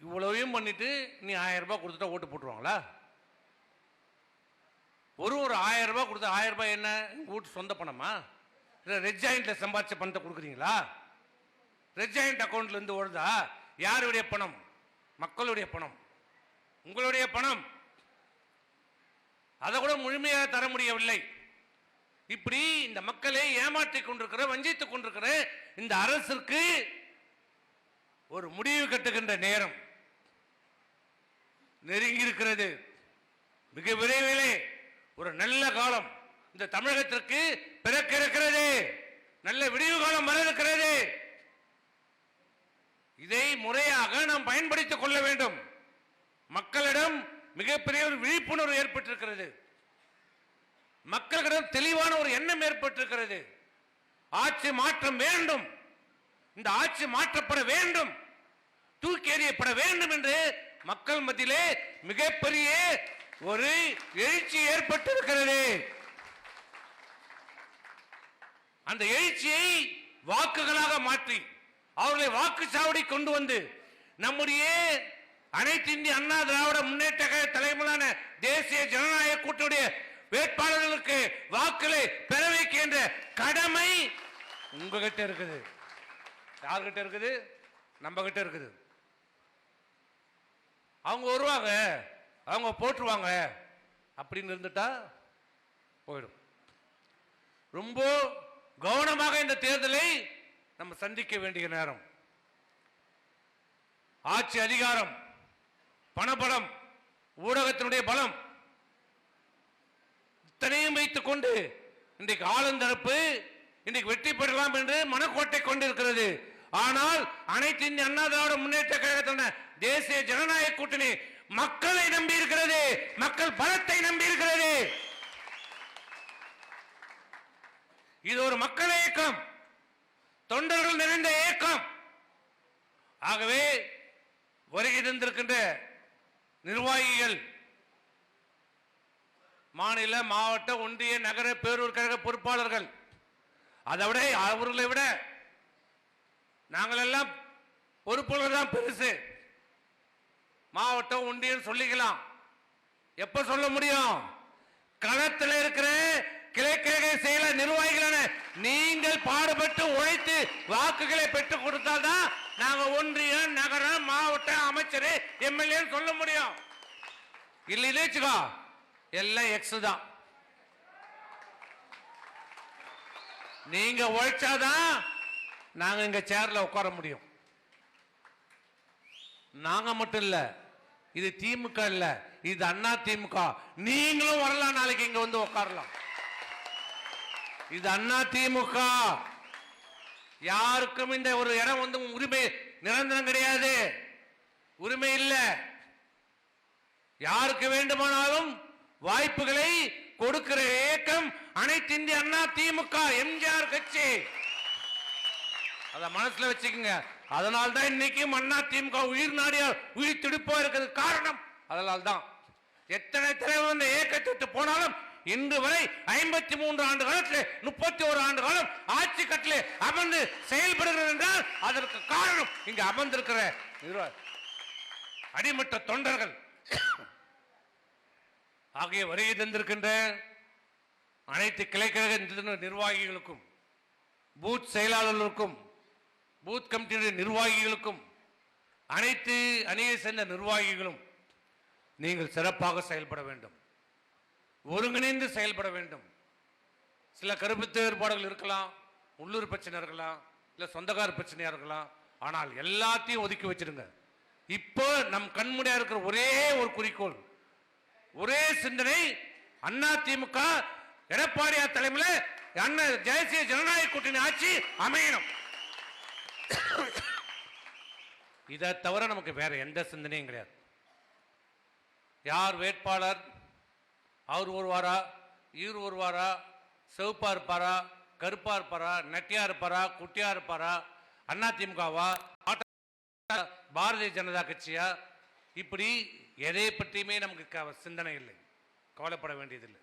S1: இவ்வளவையும் பண்ணிட்டு நீ 1000 ரூபாய் கொடுத்துட்டா ஓட்டு போட்டுருவாங்களா? ஒரு 1000 ரூபாய் கொடுத்து 1000 ரூபாய் என்ன வீட்டு சொந்த பணமா? இல்லை ரெட் ஜாயிண்ட்ல சம்பாதிச்ச பணத்தை கொடுக்குறீங்களா? ரெட் ஜாயிண்ட் அக்கௌண்ட்ல இருந்து ஓடுதா? யாருடைய பணம்? மக்களுடைய பணம், உங்களுடைய பணம். அதை கூட முழுமையாக தர முடியவில்லை. இப்படி இந்த மக்களை ஏமாற்றிக் கொண்டிருக்கிற, வஞ்சித்துக் கொண்டிருக்கிற இந்த அரசிற்கு ஒரு முடிவு கட்டுகின்ற நேரம் நெருங்கி இருக்கிறது. மிக விரைவிலே ஒரு நல்ல காலம் இந்த தமிழகத்திற்கு பிறக்க இருக்கிறது. நல்ல விடிவு காலம் வர இருக்கிறது. இதை முறையாக நாம் பயன்படுத்திக் கொள்ள வேண்டும். மக்களிடம் மிகப்பெரிய ஒரு விழிப்புணர்வு ஏற்பட்டிருக்கிறது. மக்களிடம் தெளிவான ஒரு எண்ணம் ஏற்பட்டிருக்கிறது. ஆட்சி மாற்றம் வேண்டும், இந்த ஆட்சி மாற்றப்பட வேண்டும், தூக்கி எறியப்பட வேண்டும் என்று மக்கள் மத்தியிலே மிகப்பெரிய ஒரு எழுச்சி ஏற்பட்டிருக்கிறது. அந்த எழுச்சியை வாக்குகளாக மாற்றி அவர்களை வாக்குச்சாவடி கொண்டு வந்து நம்முடைய அனைத்து இந்திய அண்ணா திராவிட முன்னேற்ற கழக தலைமையிலான தேசிய ஜனநாயக கூட்டணியுடைய வேட்பாளர்களுக்கு வாக்குகளை பெற வைக்கின்ற கடமை உங்ககிட்ட இருக்குது. யார்கிட்ட இருக்குது? நம்ம கிட்ட இருக்குது. அவங்க வருவாங்க, அவங்க போட்டுருவாங்க அப்படின்னு இருந்துட்டா போயிடும். ரொம்ப கவனமாக இந்த தேர்தலை நம்ம சந்திக்க வேண்டிய நேரம். ஆட்சி அதிகாரம், பணபலம், ஊடகத்தினுடைய பலம் இத்தனையும் வைத்துக் கொண்டு இன்றைக்கு ஆளுந்தரப்பு இன்றைக்கு வெற்றி பெறலாம் என்று மனக்கோட்டை கொண்டிருக்கிறது. ஆனால் அனைத்து இந்திய அண்ணா திராவிட முன்னேற்ற கழகத்தின தேசிய ஜனநாயக கூட்டணி மக்களை நம்பி இருக்கிறது, மக்கள் பலத்தை நம்பி இருக்கிறது. இது ஒரு மக்கள் இயக்கம், தொண்டர்கள் நிறைந்த இயக்கம். ஆகவே வருகை தந்திருக்கின்ற நிர்வாகிகள், மாநில, மாவட்ட, ஒன்றிய, நகர, பேரூர் கழக பொறுப்பாளர்கள், அதை விட அவர்களை விட நாங்கள் எல்லாம் பொறுப்புகள் தான் பெருசு. மாவட்டம், ஒன்றியம் சொல்லிக்கலாம். எப்ப சொல்ல முடியும்? களத்தில் இருக்கிற கிளைக்கழக செயலர் நிர்வாகிகளான நீங்கள் பாடுபட்டு உழைத்து வாக்குகளை பெற்றுக் கொடுத்தால்தான் நாங்க ஒன்றியம், நகரம், மாவட்ட அமைச்சர், எம்எல்ஏ சொல்ல முடியும். இல்லைச்சுக்கோ எல்லாம் எக்ஸ் தான். நீங்க உழைச்சாதான் நாங்க இங்க சேர்ல உட்கார முடியும். நாங்க மட்டும் இல்ல, இது திமுக இல்ல, இது அண்ணா திமுக. நீங்களும் வரலாம், நாளைக்கு இங்க வந்து உட்காரலாம். இது அண்ணா திமுக. யாருக்கும் இந்த ஒரு இடம் வந்து உரிமை நிரந்தரம் கிடையாது, உரிமை இல்ல. யாருக்கு வேண்டுமானாலும் வாய்ப்புகளை கொடுக்கிற இயக்கம் அனைத்து இந்திய அண்ணா திமுக, எம்ஜிஆர் கட்சி. அத மனசுல வச்சுக்கோங்க. அதனால தான் இன்னைக்கும் அண்ணா திமுக உயிர் நாடியா, உயிர் துடிப்பா இருக்கிறது காரணம் அதனால தான். எத்தனை தலைவர் இந்த இயக்கத்தை போனாலும் இன்று வரை 53 ஆண்டு காலத்தில் 31 ஆண்டு காலம் ஆட்சி கட்டிலே அமர்ந்து செயல்படுகிறது என்றால் அதற்கு காரணம் இங்கு அமர்ந்திருக்கிற அடிமட்ட தொண்டர்கள். ஆகிய வருகை தந்திருக்கின்ற அனைத்து கிளைக்கழக நிர்வாகிகளுக்கும், பூத் செயலாளர்களுக்கும், பூத் கமிட்டியுடைய நிர்வாகிகளுக்கும், அனைத்து அணியை சேர்ந்த நிர்வாகிகளும் நீங்கள் சிறப்பாக செயல்பட வேண்டும், ஒருங்கிணைந்து செயல்பட வேண்டும். சில கருத்து வேறுபாடுகள் இருக்கலாம், உள்ளூர் பிரச்சனை இருக்கலாம், இல்ல சொந்தக்கார பிரச்சனையா இருக்கலாம். ஆனால் எல்லாத்தையும் ஒதுக்கி வச்சிருங்க. இப்போ நம் கண்முடியா இருக்கிற ஒரே ஒரு குறிக்கோள், ஒரே சிந்தனை, அண்ணா திமுக எடப்பாடியார் தலைமையில் தேசிய ஜனநாயக கூட்டணி ஆட்சி அமையணும். இதை தவிர நமக்கு வேற எந்த சிந்தனையும் கிடையாது. யார் வேட்பாளர், அவர் வருவாரா, இவர் வருவாரா, சிவப்பா இருப்பாரா, கருப்பா இருப்பாரா, நெட்டியா இருப்பாரா, குட்டியா இருப்பாரா, அண்ணா திமுகவா, பாரதிய ஜனதா கட்சியா, இப்படி எதை பற்றியுமே நமக்கு சிந்தனை இல்லை, கவலைப்பட வேண்டியதில்லை.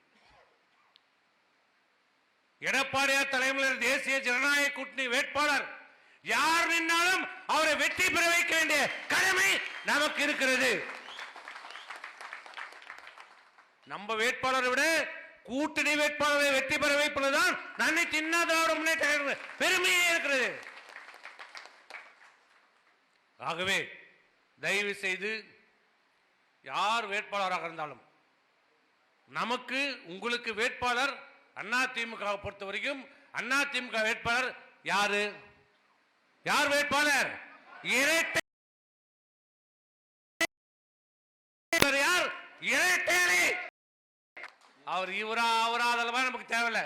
S1: எடப்பாடியார் தலைமையில் தேசிய ஜனநாயக கூட்டணி வேட்பாளர் யார் நின்னாலும் அவரை வெற்றி பெற வைக்க வேண்டிய கடமை நமக்கு இருக்கிறது. நம்ம வேட்பாளரை விட கூட்டணி வேட்பாளரை வெற்றி பெற வைப்பதுதான் அனைத்து அண்ணா திராவிட முன்னேற்ற கழக பெருமையே இருக்கிறது. ஆகவே தயவு செய்து யார் வேட்பாளராக இருந்தாலும் நமக்கு உங்களுக்கு வேட்பாளர் அதிமுக பொறுத்த வரைக்கும் அதிமுக வேட்பாளர் யாரு? யார் வேட்பாளர்? இரட்டை. யார்? இரட்டையலை. அவர் இவரா அவரா அதெல்லாம் நமக்கு தேவையில்லை.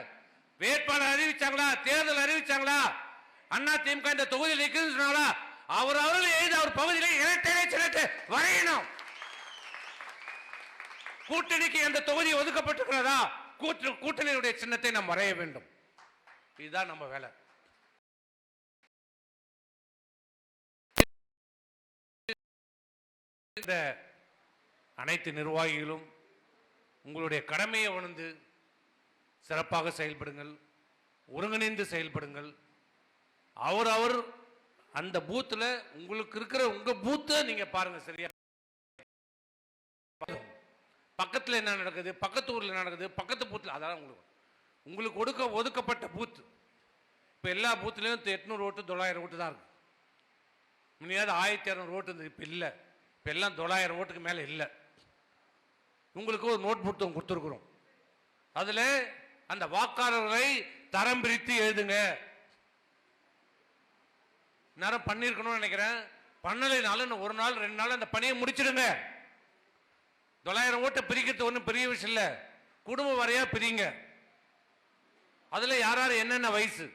S1: வேட்பாளர் அறிவிச்சாங்களா? தேர்தல் அறிவிச்சாங்களா? அதிமுக இந்த தொகுதியில் நிற்குதுன்னு சொன்னாங்களா? அவர்கள் எழுதி அவர் பகுதியில் இரட்டையலை சின்னத்தை வரையணும். கூட்டணிக்கு அந்த தொகுதி ஒதுக்கப்பட்டிருக்கிறதா? கூட்டணியுடைய சின்னத்தை நாம் வரைய வேண்டும். இதுதான் நம்ம வேலை. இந்த அனைத்து நிர்வாகிகளும் உங்களுடைய கடமையை உணர்ந்து சிறப்பாக செயல்படுங்கள், ஒருங்கிணைந்து செயல்படுங்கள். அவர் அந்த பூத்துல உங்களுக்கு இருக்கிற உங்க பூத்தை நீங்க பாருங்க. சரியா? பக்கத்தில் என்ன நடக்குது, பக்கத்து ஊர்ல என்ன நடக்குது, பக்கத்து பூத்தில் அதான் உங்களுக்கு ஒதுக்கப்பட்ட பூத். இப்போ எல்லா பூத்துலையும் 800 ஓட்டு 900 ஓட்டு தான் இருக்கு. முன்னாடி 1200 ஓட்டு இருந்தது, இப்போ இல்லை. இப்போ எல்லாம் 900 ஓட்டுக்கு மேலே இல்லை. உங்களுக்கு ஒரு நோட் புத்தகம் கொடுத்துருக்குறோம். அதில் அந்த வாக்காளர்களை தரம் பிரித்து எழுதுங்க. நேரம் பண்ணியிருக்கணும்னு நினைக்கிறேன். பண்ணலைனாலும் ஒரு நாள் 2 நாள் அந்த பணியை முடிச்சிடுங்க. 900 ஓட்டை பிரிக்கிறது ஒன்றும் பெரிய விஷயம் இல்லை. குடும்ப வரையா பிரிங்க. அதில் யார் யார் என்னென்ன வயசு,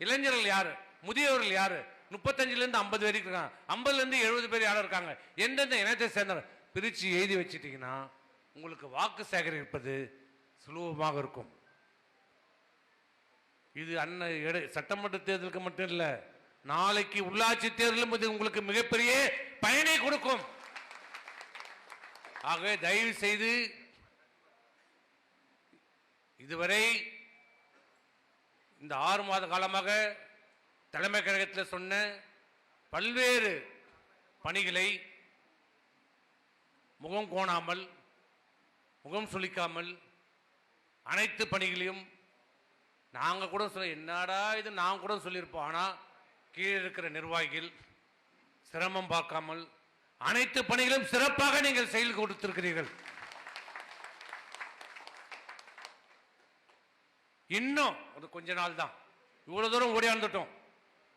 S1: இளைஞர்கள் யாரு, முதியவர்கள் யாரு, 35லேருந்து 50 வரைக்கும் இருக்காங்க, 50லேருந்து 70 பேர் யாரும் இருக்காங்க, எந்தெந்த இனத்தை சேர்ந்தவர் பிரித்து எழுதி வச்சுட்டீங்கன்னா உங்களுக்கு வாக்கு சேகரிப்பது சுலபமாக இருக்கும். இது சட்டமன்ற தேர்தலுக்கு மட்டும் இல்லை, நாளைக்கு உள்ளாட்சி தேர்தலும் இது உங்களுக்கு மிகப்பெரிய பயனை கொடுக்கும். ஆகவே தயவு செய்து இதுவரை இந்த 6 மாத காலமாக தலைமை கழகத்தில் சொன்ன பல்வேறு பணிகளை முகம் கோணாமல், முகம் சுளிக்காமல் அனைத்து பணிகளையும் நாங்கள் கூட சொல்ல, என்னடா இது நான் கூட சொல்லியிருப்போம். ஆனால் கீழே இருக்கிற நிர்வாகிகள் சிரமம் பார்க்காமல் அனைத்து பணிகளும் சிறப்பாக நீங்கள் செயல் கொடுத்திருக்கிறீர்கள். இன்னும் ஒரு கொஞ்ச நாள் தான், இவ்வளவு தூரம் ஓடியாந்துட்டோம்.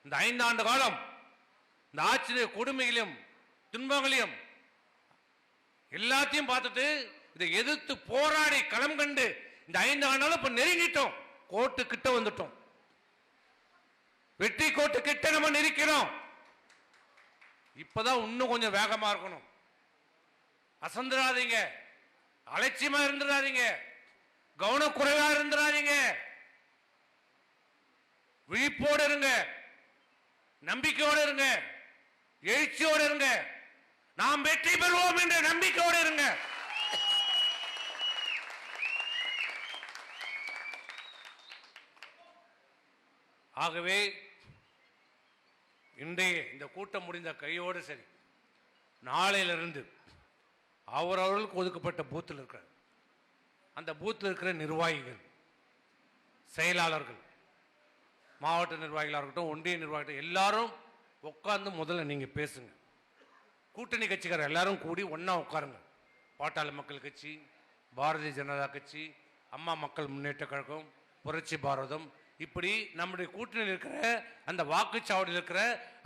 S1: இந்த 5 ஆண்டு காலம் இந்த ஆட்சியுடைய கொடுமைகளையும் துன்பங்களையும் எல்லாத்தையும் பார்த்துட்டு இதை எதிர்த்து போராடி களம் கண்டு இந்த 5 ஆண்டு இப்ப நெருங்கிட்டோம். கோட்டு கிட்ட வந்துட்டோம். வெற்றி கோட்டு கிட்ட நம்ம நெருக்கிறோம். இப்பதான் இன்னும் கொஞ்சம் வேகமா இருக்கணும். அசந்துடாதீங்க, அலட்சியமா இருந்துடாதீங்க, கவனக்குறைவா இருந்துடாதீங்க. விழிப்போடு இருங்க, நம்பிக்கையோடு இருங்க, எழுச்சியோடு இருங்க. நாம் வெற்றி பெறுவோம் என்ற நம்பிக்கையோடு இருங்க. ஆகவே இன்றைய இந்த கூட்டம் முடிந்த கையோடு சரி, நாளையிலிருந்து அவர்களுக்கு ஒதுக்கப்பட்ட பூத்தில் இருக்கிற அந்த பூத்தில் இருக்கிற நிர்வாகிகள், செயலாளர்கள், மாவட்ட நிர்வாகிகளாக இருக்கட்டும், ஒன்றிய நிர்வாகிகள் எல்லாரும் உட்கார்ந்து முதல்ல நீங்க பேசுங்க. கூட்டணி கட்சிக்காரர் எல்லாரும் கூடி ஒன்னா உட்காருங்க. பாட்டாளி மக்கள் கட்சி, பாரதிய ஜனதா கட்சி, அம்மா மக்கள் முன்னேற்ற கழகம், புரட்சி பாரதம், இப்படி நம்முடைய கூட்டணியில் இருக்கிற அந்த வாக்குச்சாவடியில் இருக்கிற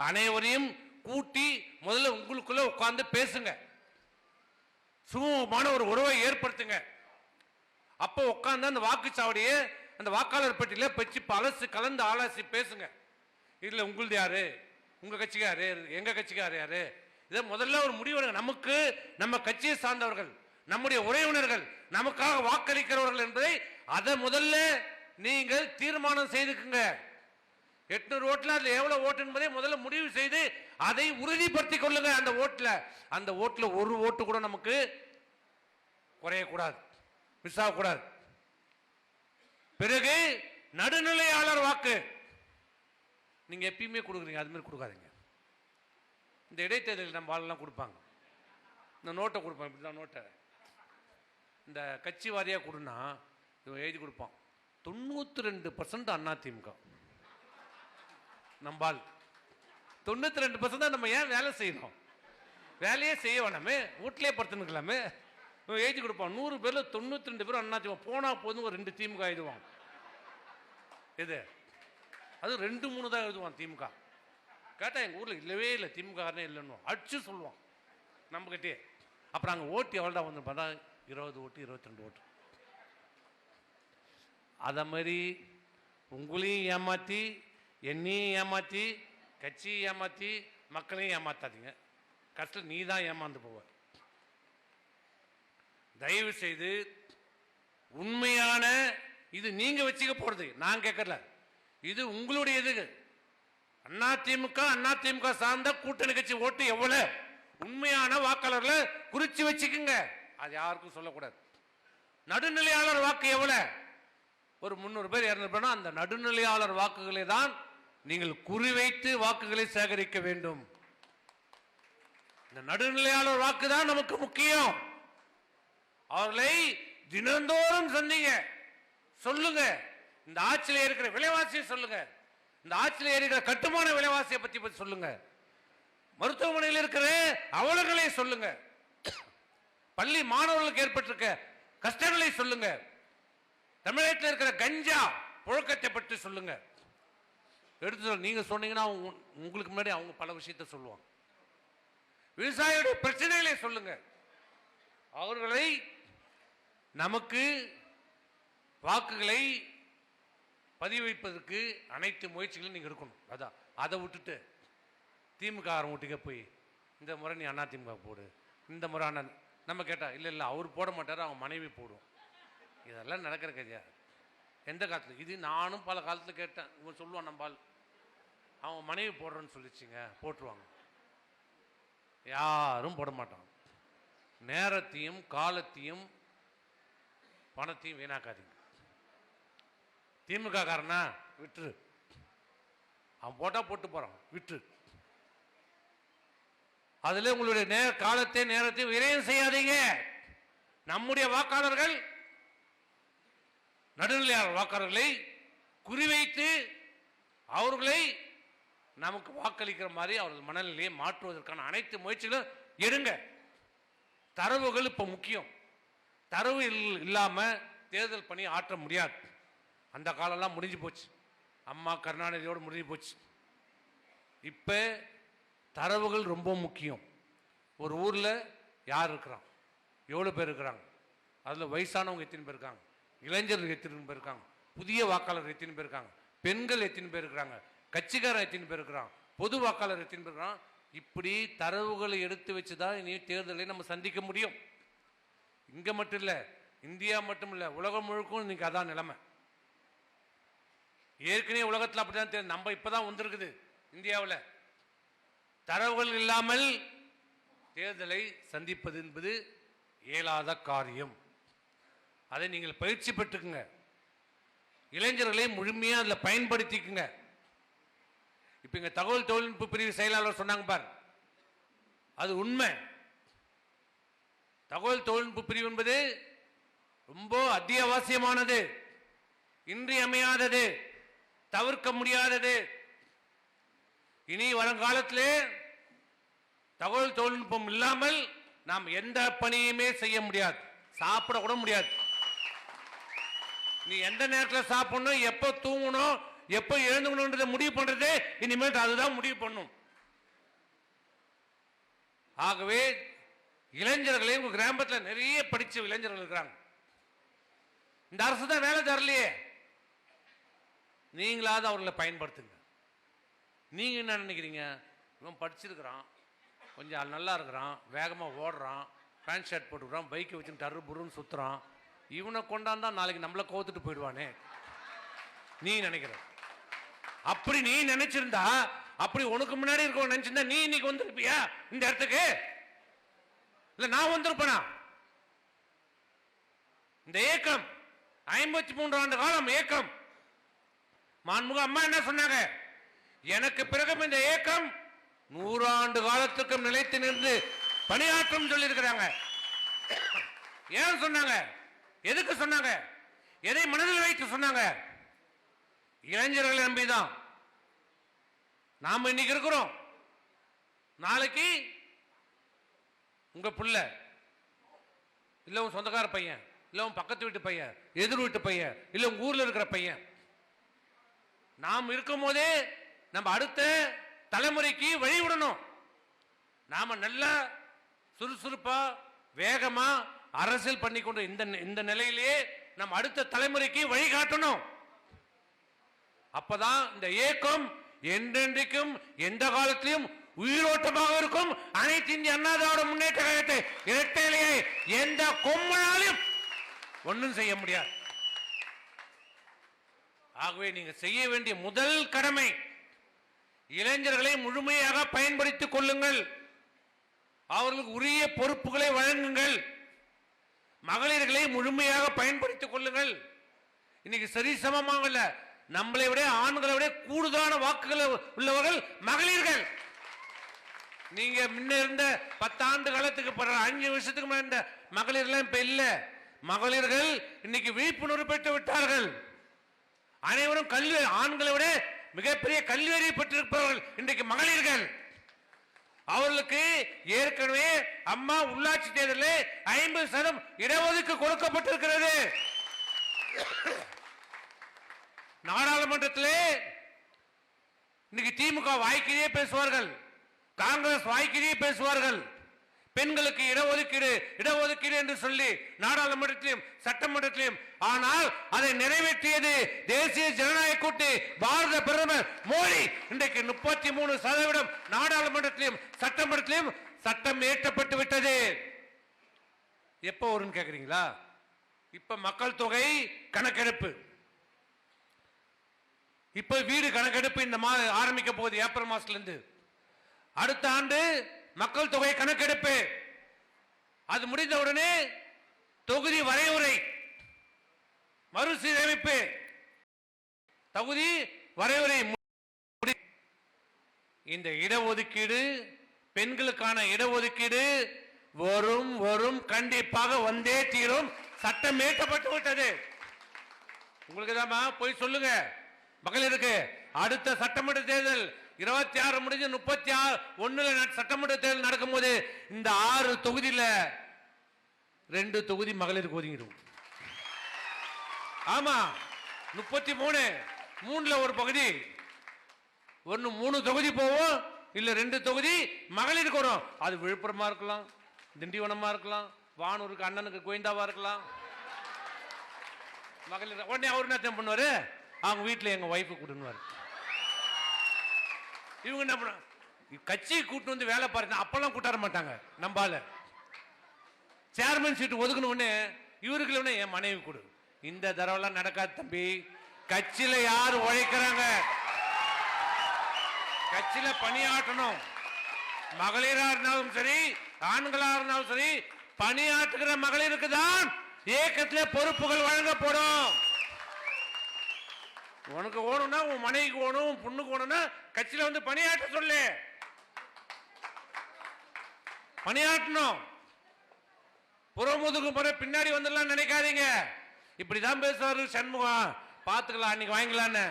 S1: அனைவரையும் கூட்டி முதல்ல உங்களுக்குள்ள உட்கார்ந்து பேசுங்க. சுமூகமான ஒரு உறவை ஏற்படுத்துங்க. அப்போ உட்கார்ந்து அந்த வாக்குச்சாவடியை அந்த வாக்காளர் பெட்டியில பச்சு அலசி கலந்து ஆலோசி பேசுங்க. இதுல உங்களுது யாரு, உங்க கட்சிக்காரு, எங்க கட்சிக்காரு யாரு, இதை முதல்ல ஒரு முடிவு. நமக்கு நம்ம கட்சியை சார்ந்தவர்கள், நம்முடைய உறவினர்கள், நமக்காக வாக்களிக்கிறவர்கள் என்பதை அதை முதல்ல நீங்கள் தீர்மானம் செய்துக்குங்க. 800 ஓட்டுல அதுல எவ்வளவு ஓட்டு என்பதை முதல்ல முடிவு செய்து அதை உறுதிப்படுத்திக் கொள்ளுங்க. அந்த ஓட்டுல ஒரு ஓட்டு கூட நமக்கு குறையக்கூடாது, மிஸ் ஆகக்கூடாது. பிறகு நடுநிலையாளர் வாக்கு நீங்க எப்பயுமே கொடுக்குறீங்க, அது மாதிரி கொடுக்காதீங்க. இந்த இடைத்தேர்தலில் நம்ம ஆளெல்லாம் கொடுப்பாங்க, இந்த நோட்டை கொடுப்பாங்க, இப்படிதான் நோட்டை இந்த கட்சி வாரியா கொடுனா இவன் எழுதி கொடுப்பான் 92% அண்ணா திமுக. நம்பால் 92% தான். நம்ம ஏன் வேலை செய்யணும்? வேலையே செய்ய வேணாமே, வீட்டிலே படுத்துனுக்கலாமே. இவன் எழுதி கொடுப்பான் 100 பேர்ல 92 பேரும் அண்ணா திமுக. போனா போதும் ஒரு 2 திமுக எழுதுவான். இது அது 2-3 தான் எழுதுவான் திமுக. கேட்டா எங்க ஊர்ல இல்லவே இல்லை திமுகனே இல்லைன்னு அடிச்சு சொல்லுவான் நம்மகிட்டே. அப்புறம் அங்கே ஓட்டு எவ்வளோதான் வந்து பார்த்தா 20 ஓட்டு 22 ஓட்டு. அதை மாதிரி உங்களையும் ஏமாற்றி என்னையும் ஏமாற்றி கட்சியை ஏமாற்றி மக்களையும் ஏமாத்தாதீங்க. கஷ்டம் நீ தான் ஏமாந்து போவ. தயவு செய்து உண்மையான இது நீங்க வச்சுக்க போறது நான் கேட்கல, இது உங்களுடைய இது. அதிமுக சார்ந்த கூட்டணி கட்சி ஓட்டு எவ்வளவு உண்மையான வாக்காளர்களை குறிச்சு வச்சுக்குங்க. அது யாருக்கும் சொல்லக்கூடாது. நடுநிலையாளர் வாக்கு எவ்வளவு? ஒரு 300 பேர் 200 பேர். அந்த நடுநிலையாளர் வாக்குகளை தான் நீங்கள் குறிவைத்து வாக்குகளை சேகரிக்க வேண்டும். இந்த நடுநிலையாளர் வாக்கு தான் நமக்கு முக்கியம். அவர்களை தினந்தோறும் சந்திங்க, சொல்லுங்க. இந்த ஆட்சியில் இருக்கிற விலைவாசியை சொல்லுங்க, இந்த ஆட்சியில் இருக்கிற கட்டுமான விலைவாசியை பத்தி சொல்லுங்க, மருத்துவமனையில் இருக்கிற அவலங்களை சொல்லுங்க, பள்ளி மாணவர்களுக்கு ஏற்பட்டிருக்க கஷ்டங்களை சொல்லுங்க, தமிழகத்தில் இருக்கிற கஞ்சா புழக்கத்தை பற்றி சொல்லுங்க. எடுத்து நீங்க சொன்னீங்கன்னா உங்களுக்கு முன்னாடி அவங்க பல விஷயத்தை சொல்லுவாங்க. விவசாயிகளுடைய பிரச்சனைகளை சொல்லுங்க. அவர்களை நமக்கு வாக்குகளை பதிவு வைப்பதற்கு அனைத்து முயற்சிகளும் நீங்க எடுக்கணும். அதான் அதை விட்டுட்டு திமுக வீட்டுக்கே போய் இந்த முறை நீ அண்ணா திமுக போடு, இந்த முறை அண்ணா நம்ம கேட்டா இல்லை இல்லை அவர் போட மாட்டார், அவங்க மனைவி போடும். இதெல்லாம் நடக்கிற கதையா? எந்த காலத்தில் இது? நானும் பல காலத்தில் கேட்டேன். இவன் சொல்லுவான் நம்பால் அவங்க மனைவி போடுறேன்னு சொல்லிச்சுங்க, போட்டுருவாங்க. யாரும் போட மாட்டாங்க. நேரத்தையும் காலத்தையும் பணத்தையும் வீணாக்காதீங்க. திமுக காரனா விட்டுரு, அவன் போட்டா போட்டு போறான், விட்டுரு. அதுல உங்களுடைய காலத்தை நேரத்தையும் விரயம் செய்யாதீங்க. நம்முடைய வாக்காளர்கள் நடுநிலையாளர் வாக்காளர்களை குறிவைத்து அவர்களை நமக்கு வாக்களிக்கிற மாதிரி அவர்கள் மனநிலையை மாற்றுவதற்கான அனைத்து முயற்சிகளும் எடுங்க. தரவுகள் இப்ப முக்கியம். தரவு இல்லாம தேர்தல் பணி ஆற்ற முடியாது. அந்த காலம்லாம் முடிஞ்சு போச்சு. அம்மா கருணாநிதியோடு முடிஞ்சு போச்சு. இப்ப தரவுகள் ரொம்ப முக்கியம். ஒரு ஊர்ல யார் இருக்கிறான், எவ்வளவு பேர் இருக்கிறாங்க, அதுல வயசானவங்க எத்தனை பேர் இருக்காங்க, இளைஞர்கள் எத்தனை பேர் இருக்காங்க, புதிய வாக்காளர் எத்தனை பேர் இருக்காங்க, பெண்கள் எத்தனை பேர் இருக்கிறாங்க, கட்சிக்காரன் எத்தனை பேர் இருக்கிறான், பொது வாக்காளர் எத்தனை பேர் இருக்கிறான். இப்படி தரவுகளை எடுத்து வச்சுதான் இனி தேர்தலை நம்ம சந்திக்க முடியும். இங்க மட்டும் இல்ல, இந்தியா மட்டும் இல்ல, உலகம் முழுக்கும் இன்னைக்கு அதான் நிலைமை. ஏற்கனவே உலகத்தில் அப்படிதான். நம்ம இப்பதான் வந்திருக்குது இந்தியாவில். தரவுகள் இல்லாமல் தேர்தலை சந்திப்பது என்பது இயலாத காரியம். அதை நீங்கள் பயிற்சி பெற்றுக்குங்க. இளைஞர்களை முழுமையா அதில் பயன்படுத்திக்குங்க. இப்ப இங்க தகவல் தொழில்நுட்ப பிரிவு செயலாளர் சொன்னாங்க பார், அது உண்மை. தகவல் தொழில்நுட்ப பிரிவு என்பது ரொம்ப அத்தியாவசியமானது, இன்றியமையாதது, தவிர்க்க முடியாதது. இனி வருங்காலத்திலே தகவல் தொழில்நுட்பம் இல்லாமல் நாம் எந்த பணியுமே செய்ய முடியாது, சாப்பிட கூட முடியாது. நீ எந்த நேரத்தில் சாப்பிடணும், எப்போ தூங்கணும், எப்போ எழுந்துக்கணும்ன்றதை முடிவு பண்றது இனிமேல் அதுதான் முடிவு பண்ணும். ஆகவே இளைஞர்களே, உங்க கிராமத்தில் நிறைய படிச்ச இளைஞர்கள் இருக்கிறாங்க. இந்த அரசு தான் வேலை தரலையே, நீங்களாவது அவர்களை பயன்படுத்துங்க. நீங்க என்ன நினைக்கிறீங்க? இவன் படிச்சிருக்கிறான், கொஞ்சம் நல்லா இருக்கிறான், வேகமா ஓடுறான், பேண்ட் ஷர்ட் போட்டுக்கிறான், பைக்கை வச்சு டர்ரு புருன்னு சுத்துறான், இவனை கொண்டாந்தா நாளைக்கு நம்மளை கோத்துட்டு போயிடுவானே நீ நினைக்கிற. அப்படி நீ நினைச்சிருந்தா, அப்படி உனக்கு முன்னாடி இருக்க நினைச்சிருந்தா நீ இன்னைக்கு வந்திருப்பியா இந்த இடத்துக்கு? இல்ல நான் வந்திருப்பேனா? இந்த ஏக்கம் 53 ஆண்டு காலம் ஏக்கம். மாண்புமிகு அம்மா என்ன சொன்னாங்க? எனக்கு பிறகு இந்த ஏக்கம் 100 ஆண்டு காலத்துக்கும் நிலைத்து நின்று பணியாற்றும் சொல்லி இருக்கிறாங்க. ஏன் சொன்னாங்க? எதுக்கு சொன்னாங்க? எதை மனதில் வைத்து சொன்னாங்க? இளைஞர்களை நம்பிதான் நாம இன்னைக்கு இருக்கிறோம். நாளைக்கு உங்க புள்ள இல்ல உன் சொந்தக்கார பையன் இல்ல உன் பக்கத்து வீட்டு பையன் எதிர் வீட்டு பையன் இல்ல உங்க ஊர்ல இருக்கிற பையன், நாம் இருக்கும் போதே நம்ம அடுத்த தலைமுறைக்கு வழி விடணும். நாம நல்ல சுறுசுறுப்பா வேகமா அரசியல் பண்ணிக்கொண்டு இந்த நிலையிலேயே நம்ம அடுத்த தலைமுறைக்கு வழிகாட்டணும். அப்பதான் இந்த இயக்கம் என்றென்றைக்கும் எந்த காலத்திலும் உயிரோட்டமாக இருக்கும். அனைத்து இந்திய அண்ணா திராவிட முன்னேற்ற கழகத்தை இரட்டையிலேயே எந்த கொம்மனாலும் ஒன்றும் செய்ய முடியாது. ஆகவே நீங்க செய்ய வேண்டிய முதல் கடமை, இளைஞர்களை முழுமையாக பயன்படுத்திக் கொள்ளுங்கள், அவர்களுக்கு உரிய பொறுப்புகளை வழங்குங்கள், மகளிர்களை முழுமையாக பயன்படுத்திக் கொள்ளுங்கள். இன்னைக்கு சரிசமமாக நம்மளை விட ஆண்களை விட கூடுதலான வாக்குகள் உள்ளவர்கள் மகளிர்கள். நீங்க முன்ன இருந்த 10 ஆண்டு காலத்துக்கு 5 வருஷத்துக்கு முன்ன மகளிர்கள் இப்ப இல்ல. மகளிர்கள் இன்னைக்கு விழிப்புணர்வு பெற்று விட்டார்கள். அனைவரும் கல்வி, ஆண்களை விட மிகப்பெரிய கல்வி அறிவு பெற்றிருப்பவர்கள் இன்றைக்கு மகளிர்கள். அவர்களுக்கு ஏற்கனவே அம்மா உள்ளாட்சி தேர்தலில் 50% இடஒதுக்கீடு கொடுக்கப்பட்டிருக்கிறது. நாடாளுமன்றத்திலே இன்னைக்கு திமுக வாய்க்கிலேயே பேசுவார்கள், காங்கிரஸ் வாய்க்கிலேயே பேசுவார்கள். பெண்களுக்கு இடஒதுக்கீடு என்று சொல்லி நாடாளுமன்றத்திலும் சட்டமன்றத்திலும். ஆனால் அதை நிறைவேற்றியது தேசிய ஜனநாயக கூட்டணி பாரத பிரதமர் மோடி. இன்றைக்கு 33% நாடாளுமன்றத்திலும் சட்டமன்றத்திலும் சட்டம் இயற்றப்பட்டு விட்டது. எப்போ வரும்னு கேக்குறீங்களா? இப்ப மக்கள் தொகை கணக்கெடுப்பு, இப்ப வீடு கணக்கெடுப்பு இந்த ஆரம்பிக்க போகுது ஏப்ரல் மாசத்துல இருந்து. அடுத்த ஆண்டு மக்கள் தொகை கணக்கெடுப்பு. அது முடிந்த உடனே தொகுதி வரைவுரை, மறுசீரமைப்பு, தொகுதி வரைவுரை. இந்த இடஒதுக்கீடு, பெண்களுக்கான இடஒதுக்கீடு வரும் கண்டிப்பாக வந்தே தீரும். சட்டம் இயற்றப்பட்டு விட்டது. உங்களுக்கு தான் போய் சொல்லுங்க மகளிருக்கு. அடுத்த சட்டமன்ற தேர்தல் 26 முடிஞ்சு 31 சட்டமன்ற தேர்தல் நடக்கும் போது இந்த 6 தொகுதியில 2 தொகுதி மகளிருக்கு ஒதுங்கிடும். ஆமா, 33 3ல ஒரு பகுதி, 3 தொகுதி போவோம், இல்ல 2 தொகுதி மகளிருக்கு வரும். அது விழுப்புரமா இருக்கலாம், திண்டிவனமா இருக்கலாம், வானூருக்கு அண்ணனுக்கு கோயந்தாவா இருக்கலாம். மகளிர் உடனே அவர் என்ன பண்ணுவாரு? அவங்க வீட்டுல எங்க ஒய்ஃபு கூட்டுவாரு. இவங்க என்ன பண்ண, கட்சி கூட்டு வந்து வேலை பாருங்க, அப்பெல்லாம் கூட்டார மாட்டாங்க. நம்பால சேர்மன் சீட்டு ஒதுக்கணும்னு இவருக்கு என் மனைவி கொடு. இந்த தடவைலாம் நடக்காது தம்பி. கட்சியில யாரு உழைக்கிறாங்க, கட்சியில பணியாற்றணும். மகளிரா இருந்தாலும் சரி, ஆண்களா இருந்தாலும் சரி, பணியாற்றுகிற மகளிருக்கு தான் இயக்கத்தில் பொறுப்புகள் வழங்கப்படும். உனக்கு ஓணும்னா உன் மனைவிக்கு ஓணும், உன் பொண்ணுக்கு ஓணும்னா கட்சியில வந்து பணியாற்ற சொல்லு. பணியாற்றணும். புறமுதுகு முறை பின்னாடி வந்துடலாம் நினைக்காதீங்க. இப்படிதான் பேசுவாரு சண்முகம், பாத்துக்கலாம் அன்னைக்கு வாங்கிக்கலான்னு.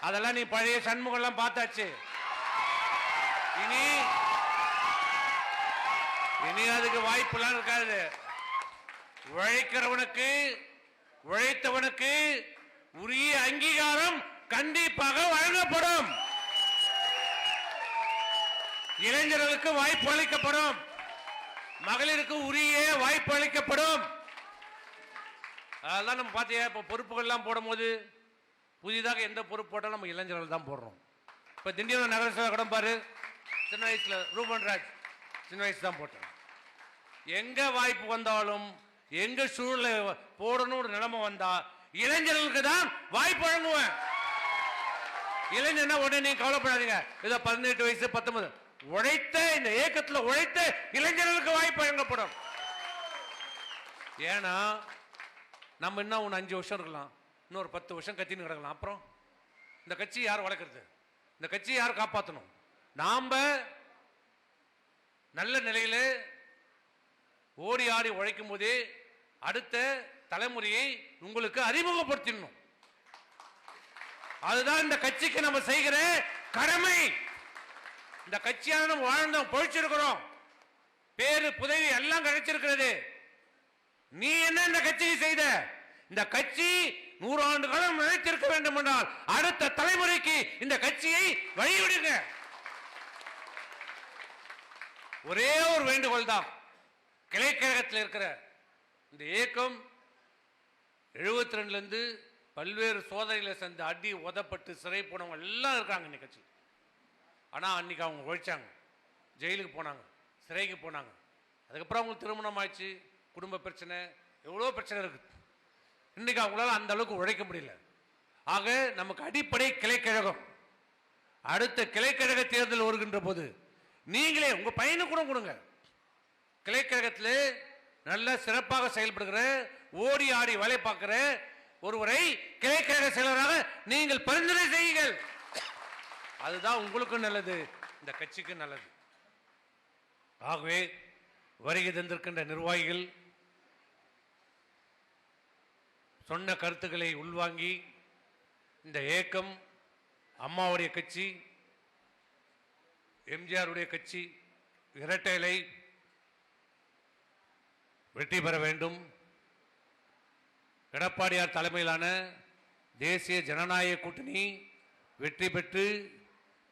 S1: அதெல்லாம் நீ பழைய சண்முகம் எல்லாம் பார்த்தாச்சு. இனி அதுக்கு வாய்ப்புலாம் இருக்காது. உழைக்கிறவனுக்கு, உழைத்தவனுக்கு உரிய அங்கீகாரம் கண்டிப்பாக வழங்கப்படும். இளைஞர்களுக்கு வாய்ப்பு அளிக்கப்படும், மகளிருக்கு உரிய வாய்ப்பு அளிக்கப்படும். அதெல்லாம் நம்ம பார்த்தியா, இப்போ பொறுப்புகள்லாம் போடும் போது புதிதாக எந்த பொறுப்பு போட்டாலும் நம்ம இளைஞர்கள் தான் போடுறோம். இப்போ திண்டிவனம் நகரசபை கூட பாரு, சின்ன வயசுல ரூபன் ராஜ் சின்ன வயசு தான் போட்டேன். எங்க வாய்ப்பு வந்தாலும், எங்க சூழ்நிலை போடணும் ஒரு நிலைமை வந்தா இளைஞர்களுக்கு தான் வாய்ப்பு வழங்குவேன். இளைஞர்னா உடனே நீங்க கவலைப்படாதீங்க, ஏதோ 18 வயசு 19 உழைத்த இந்த இயக்கத்தில் உழைத்த இளைஞர்களுக்கு வாய்ப்பு வழங்கப்படும். ஏன்னா நம்ம இன்னும் 5 வருஷம் இருக்கலாம், இன்னொரு 10 வருஷம் கத்தின்னு கிடக்கலாம். அப்புறம் இந்த கட்சி யார் வளர்க்கறது? இந்த கட்சியை யார் காப்பாற்றணும்? நாம நல்ல நிலையில ஓடி ஆடி உழைக்கும் போதே அடுத்த தலைமுறையை உங்களுக்கு அறிமுகப்படுத்தணும். அதுதான் இந்த கட்சிக்கு நம்ம செய்கிற கடமை. இந்த கட்சியான நம்ம வாழ்ந்தோம், பொழிச்சிருக்கிறோம், பேரு புதவி எல்லாம் கிடைச்சிருக்கிறது. நீ என்ன இந்த கட்சிக்கு செய்த? இந்த கட்சி 100 ஆண்டு காலம் நிலைத்திருக்க வேண்டும் என்றால் அடுத்த தலைமுறைக்கு இந்த கட்சியை வழிவிடுங்க. ஒரே ஒரு வேண்டுகோள் தான். கிளைக்கழகத்தில் இருக்கிற இந்த இயக்கம் 72 இருந்து பல்வேறு சோதனைகளை சேர்ந்து அடி உதப்பட்டு சிறை போனவங்க எல்லாம் இருக்காங்க இன்னைக்கு கட்சி. ஆனால் அன்னைக்கு அவங்க உழைச்சாங்க, ஜெயிலுக்கு போனாங்க, சிறைக்கு போனாங்க. அதுக்கப்புறம் அவங்களுக்கு திருமணம் ஆயிடுச்சு, குடும்ப பிரச்சனை, எவ்வளோ பிரச்சனை இருக்குது. இன்னைக்கு அவங்களால அந்த அளவுக்கு உழைக்க முடியல. ஆக நமக்கு அடிப்படை கிளைக்கழகம். அடுத்த கிளைக்கழக தேர்தல் வருகின்ற போது நீங்களே உங்க பையனு கூட கொடுங்க. கிளைக்கழகத்தில் நல்ல சிறப்பாக செயல்படுகிற, ஓடி ஆடி வேலை பார்க்கிற ஒருவரை கிளைக்கழக செயலராக நீங்கள் பரிந்துரை செய்யுங்கள். அதுதான் உங்களுக்கும் நல்லது, இந்த கட்சிக்கு நல்லது. ஆகவே வருகை தந்திருக்கின்ற நிர்வாகிகள் சொன்ன கருத்துக்களை உள்வாங்கி இந்த இயக்கம் அம்மாவுடைய கட்சி, எம்ஜிஆருடைய கட்சி, இரட்டை இலை வெற்றி பெற வேண்டும். எடப்பாடியார் தலைமையிலான தேசிய ஜனநாயக கூட்டணி வெற்றி பெற்று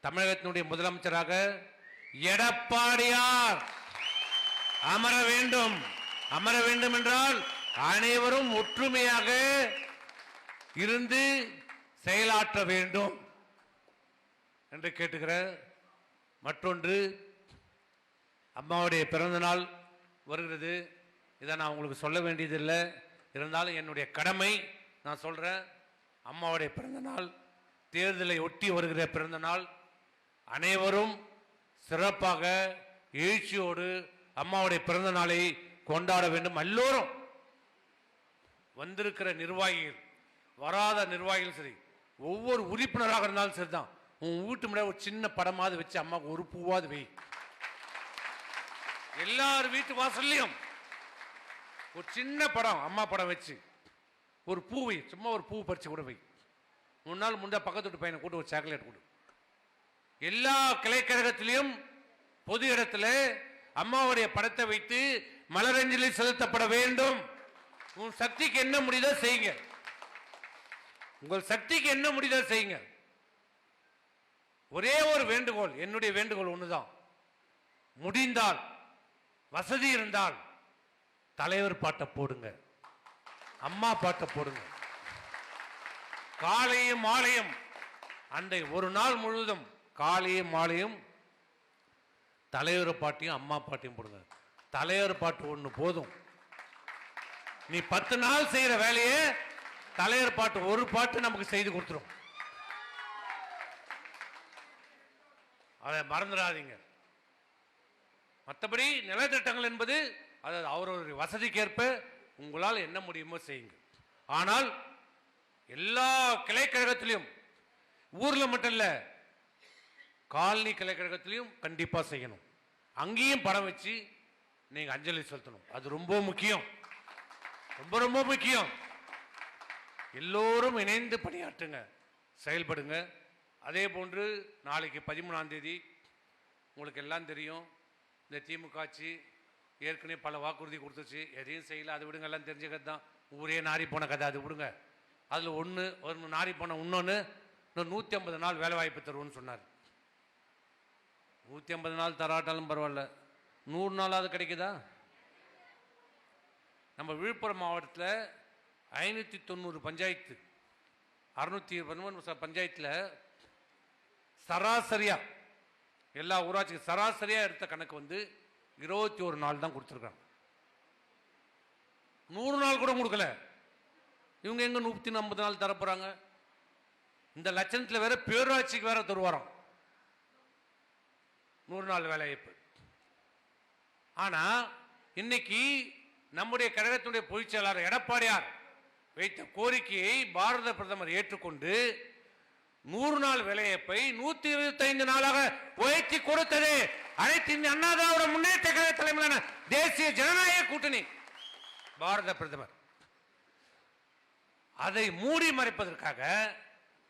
S1: தமிழகத்தினுடைய முதலமைச்சராக எடப்பாடியார் அமர வேண்டும். அமர வேண்டும் என்றால் அனைவரும் ஒற்றுமையாக இருந்து செயலாற்ற வேண்டும் என்று கேட்டுக்கிற. மற்றொன்று, அம்மாவுடைய பிறந்த நாள் வருகிறது. இதை நான் உங்களுக்கு சொல்ல வேண்டியதில்லை, இருந்தாலும் என்னுடைய கடமை நான் சொல்கிறேன். அம்மாவுடைய பிறந்த நாள், தேர்தலை ஒட்டி வருகிற பிறந்த நாள். அனைவரும் சிறப்பாக எழுச்சியோடு அம்மாவுடைய பிறந்த நாளை கொண்டாட வேண்டும். எல்லோரும் வந்திருக்கிற நிர்வாகிகள், வராத நிர்வாகிகள் சரி, ஒவ்வொரு உறுப்பினராக இருந்தாலும் சரிதான், உன் வீட்டு முன்னாடி ஒரு சின்ன படமாவது வச்சு அம்மாவுக்கு ஒரு பூவாவது வை. எல்லார் வீட்டு வாசல்லையும் ஒரு சின்ன படம், அம்மா படம் வச்சு ஒரு பூ வை. சும்மா ஒரு பூ பறிச்சு கூட வை. 3 நாள் முன்னே பக்கத்து வீட்டு பையனை கூட்டு ஒரு சாக்லேட் கொடு. எல்லா கிளைக்கழகத்திலையும் பொது இடத்துல அம்மாவுடைய படத்தை வைத்து மலரஞ்சலி செலுத்தப்பட வேண்டும். உன் சக்திக்கு என்ன முடியுதோ செய்யுங்க. உங்கள் சக்திக்கு என்ன முடியுதோ செய்யுங்க. ஒரே ஒரு வேண்டுகோள், என்னுடைய வேண்டுகோள் ஒண்ணுதான். முடிந்தால், வசதி இருந்தால் தலைவர் பாட்டை போடுங்க, அம்மா பாட்டை போடுங்க. காலையும் மாலையும், அந்த ஒரு நாள் முழுவதும் காலையும் மாலையும் தலைவர் பாட்டையும் அம்மா பாட்டையும் போடுங்க. தலைவர் பாட்டு ஒண்ணு போதும். நீ 10 நாள் செய்யற வேலையை தலைவர் பாட்டு ஒரு பாட்டு நமக்கு செய்து கொடுத்துரும். அதை மறந்துடாதீங்க. மற்றபடி நிலத்திட்டங்கள் என்பது அதாவது அவரவருடைய வசதிக்கேற்ப உங்களால் என்ன முடியுமோ செய்யுங்க. ஆனால் எல்லா கிளைக்கழகத்திலையும், ஊர்ல மட்டும் இல்ல, காலனி கிளைக்கழகத்திலையும் கண்டிப்பா செய்யணும். அங்கேயும் படம் வச்சு நீங்க அஞ்சலி செலுத்தணும். அது ரொம்ப முக்கியம், ரொம்ப ரொம்ப முக்கியம். எல்லோரும் இணைந்து பணியாற்றுங்க, செயல்படுங்க. அதே போன்று நாளைக்கு 13ஆம் தேதி உங்களுக்கு எல்லாம் தெரியும், இந்த திமுக ஆட்சி ஏற்கனவே பல வாக்குறுதி கொடுத்துச்சு, எதையும் செய்யல. அது விடுங்க, எல்லாம் தெரிஞ்ச கதை தான். ஊரே நாரி போன கதை, அது விடுங்க. அதில் ஒரு நாரி போன இன்னொன்று, இன்னும் 150 நாள் வேலை வாய்ப்பு தருவோன்னு சொன்னார். 150 நாள் தராட்டாலும் பரவாயில்ல, 100 நாளாவது கிடைக்குதா? நம்ம விழுப்புரம் மாவட்டத்தில் 590 பஞ்சாயத்து, 620 பஞ்சாயத்தில் சராசரியா எல்லா ஊராட்சிக்கு சராசரியா எடுத்த கணக்கு வந்து 21 நாள் தான் கொடுத்துருக்காங்க. 100 நாள் கூட கொடுக்கல. இவங்க எங்க 150 நாள் தரப்போறாங்க? இந்த லட்சணத்தில் வேற பேரூராட்சிக்கு வேற தருவாராம் 100 நாள் வேலைவாய்ப்பு. ஆனா இன்னைக்கு நம்முடைய கழகத்துடைய பொதுச் செயலாளர் எடப்பாடியார் வைத்த கோரிக்கையை பாரத பிரதமர் ஏற்றுக்கொண்டு 100 நாள் வேலைவாய்ப்பை 125 நாளாக உயர்த்தி கொடுத்தது அனைத்து இந்திய அண்ணா திராவிட முன்னேற்ற கழக தலைமையிலான தேசிய ஜனநாயக கூட்டணி பாரத பிரதமர். அதை மூடி மறைப்பதற்காக